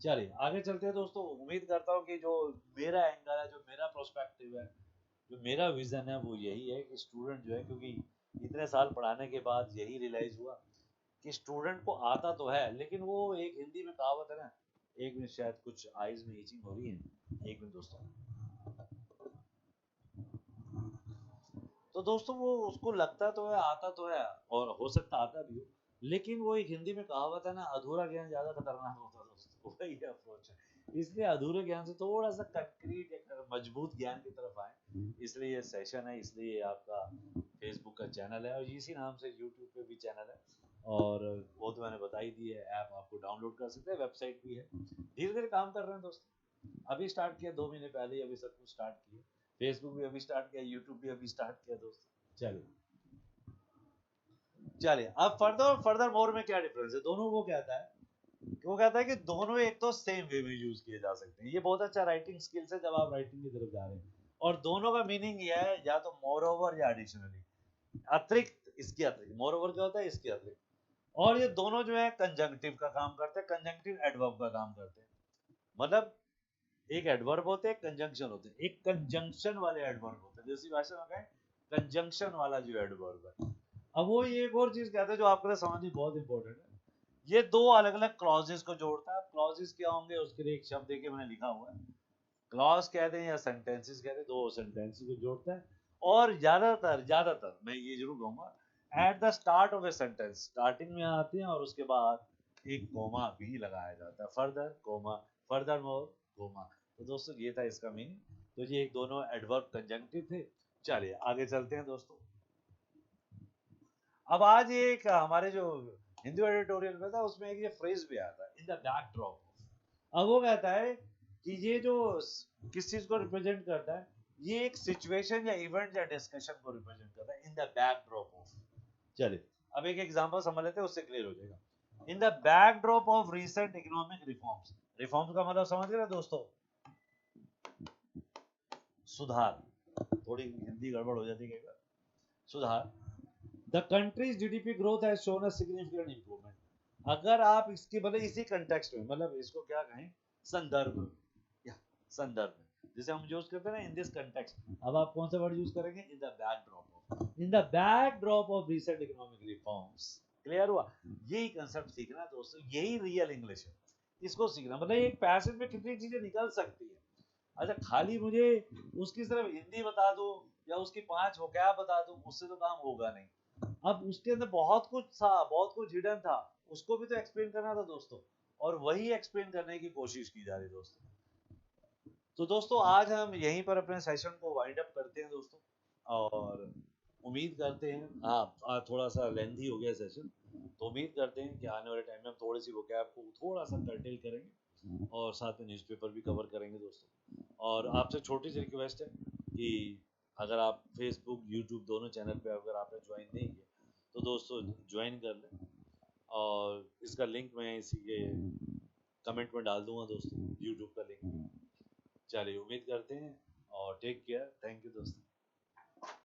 चलिए आगे चलते हैं दोस्तों। उम्मीद करता हूँ कि जो मेरा एंगल है, जो मेरा प्रोस्पेक्टिव है, जो मेरा विजन है, वो यही है कि स्टूडेंट जो है, क्योंकि इतने साल पढ़ाने के बाद यही रियलाइज हुआ कि स्टूडेंट को आता तो है, लेकिन वो एक हिंदी में कहावत है ना, एक मिनट, शायद कुछ आईज में ईचिंग हो रही है, एक मिनट दोस्तों। तो दोस्तों वो उसको लगता तो है, आता तो है, और हो सकता आता भी हो, लेकिन वो एक हिंदी में कहावत है ना, अधूरा ज्ञान ज्यादा खतरनाक होता है दोस्तों। वही अप्रोच है। इसलिए अधूरे ज्ञान से थोड़ा सा कंक्रीट या मजबूत ज्ञान की तरफ आए, इसलिए ये सेशन है, इसलिए ये आपका फेसबुक का चैनल है, और इसी नाम से यूट्यूब पे भी चैनल है। और वो तो मैंने बता ही दी है, ऐप आपको डाउनलोड कर सकते हैं, वेबसाइट भी है। धीरे धीरे काम कर रहे हैं दोस्तों, अभी स्टार्ट किया 2 महीने पहले ही, अभी सब कुछ स्टार्ट किया। फेसबुक भी अभी स्टार्ट किया, यूट्यूब भी अभी स्टार्ट किया दोस्तों। चलिए चलिए, अब फर्दर फर्दर मोर में क्या डिफरेंस है दोनों। वो कहता है कि दोनों एक तो सेम वे में यूज किए जा सकते हैं। ये बहुत अच्छा राइटिंग स्किल्स है जब आप राइटिंग की तरफ जा रहे हैं। और दोनों का मीनिंग ये है, या तो मोर ओवर या एडिशनली, अतिरिक्त, इसके अतिरिक्त। मोर ओवर क्या होता है, इसके अतिरिक्त। और ये दोनों जो है कंजंक्टिव का काम करते हैं, कंजंक्टिव एडवर्ब का काम करते हैं। मतलब एक एडवर्ब होते हैं, कंजंक्शन होते हैं। एक कंजंक्शन वाले एडवर्ब होते हैं, दूसरी भाषा में कहें कंजंक्शन वाला जो एडवर्ब है। अब वो ये एक और चीज कहते हैं जो आपके लिए समझनी बहुत इंपॉर्टेंट है। ये दो अलग अलग क्लॉजेस को जोड़ता है। क्लॉजेस क्या होंगे उसके लिए एक शब्द देखिए मैंने लिखा हुआ है, क्लॉज कहते हैं या सेंटेंसेस कहते हैं, दो सेंटेंसेस को जोड़ता है। और ज्यादातर ज्यादातर मैं ये जरूर कहूंगा, at the start of a sentence, starting में आते हैं और उसके बाद एक कोमा भी लगाया जाता है, further comma, furthermore comma. तो दोस्तों ये था इसका मीनिंग। तो ये एक दोनों एडवर्ब कंजंक्टिव थे। चलिए आगे चलते हैं दोस्तों। अब आज ये एक हमारे जो हिंदी एडिटोरियल में था, उसमें एक ये फ्रेज भी आया था, इन द बैकड्रॉप। अब वो कहता है कि ये जो किस चीज को रिप्रेजेंट करता है, ये एक सिचुएशन या इवेंट या डिस्कशन को रिप्रेजेंट करता है, इन द बैकड्रॉप ऑफ। चलिए अब एक एग्जांपल समझ लेते हैं, उससे क्लियर हो जाएगा। In the backdrop of recent economic reforms. Reforms का मतलब समझ गए दोस्तों, सुधार। थोड़ी हिंदी गड़बड़ हो जाती है, सुधार। The countries GDP growth has shown a significant improvement. अगर आप इसके मतलब इसी कंटेक्स्ट में, मतलब इसको क्या कहें, संदर्भ या संदर्भ जैसे हम यूज करते हैं ना, इन दिस कंटेक्स्ट। अब आप कौन सा वर्ड यूज करेंगे, in the backdrop of, in the backdrop of recent economic reforms. Clear हुआ। यही कंसेप्ट सीखना दोस्तों, यही रियल इंग्लिश है। इसको सीखना मतलब एक पैसेज में कितनी चीजें निकल सकती है। अच्छा खाली मुझे उसकी सिर्फ हिंदी बता दो या उसकी 5 वोकैब बता दो, उससे तो काम होगा नहीं। अब उसके अंदर बहुत कुछ था, बहुत कुछ हिडन था, उसको भी तो एक्सप्लेन करना था दोस्तों। और वही एक्सप्लेन करने की कोशिश की जा रही है दोस्तों। तो दोस्तों आज हम यहीं पर अपने सेशन को वाइंड अप करते हैं दोस्तों। और उम्मीद करते हैं, हाँ आज थोड़ा सा लेंथी हो गया सेशन, तो उम्मीद करते हैं कि आने वाले टाइम में हम थोड़ी सी वोकैब को थोड़ा सा कर्टेल करेंगे, और साथ में न्यूज़पेपर भी कवर करेंगे दोस्तों। और आपसे छोटी सी रिक्वेस्ट है कि अगर आप फेसबुक यूट्यूब दोनों चैनल पे अगर आपने ज्वाइन नहीं किया, तो दोस्तों ज्वाइन कर लें। और इसका लिंक मैं इसी के कमेंट में डाल दूंगा दोस्तों, यूट्यूब का लिंक। चलिए उम्मीद करते हैं, और टेक केयर, थैंक यू दोस्तों।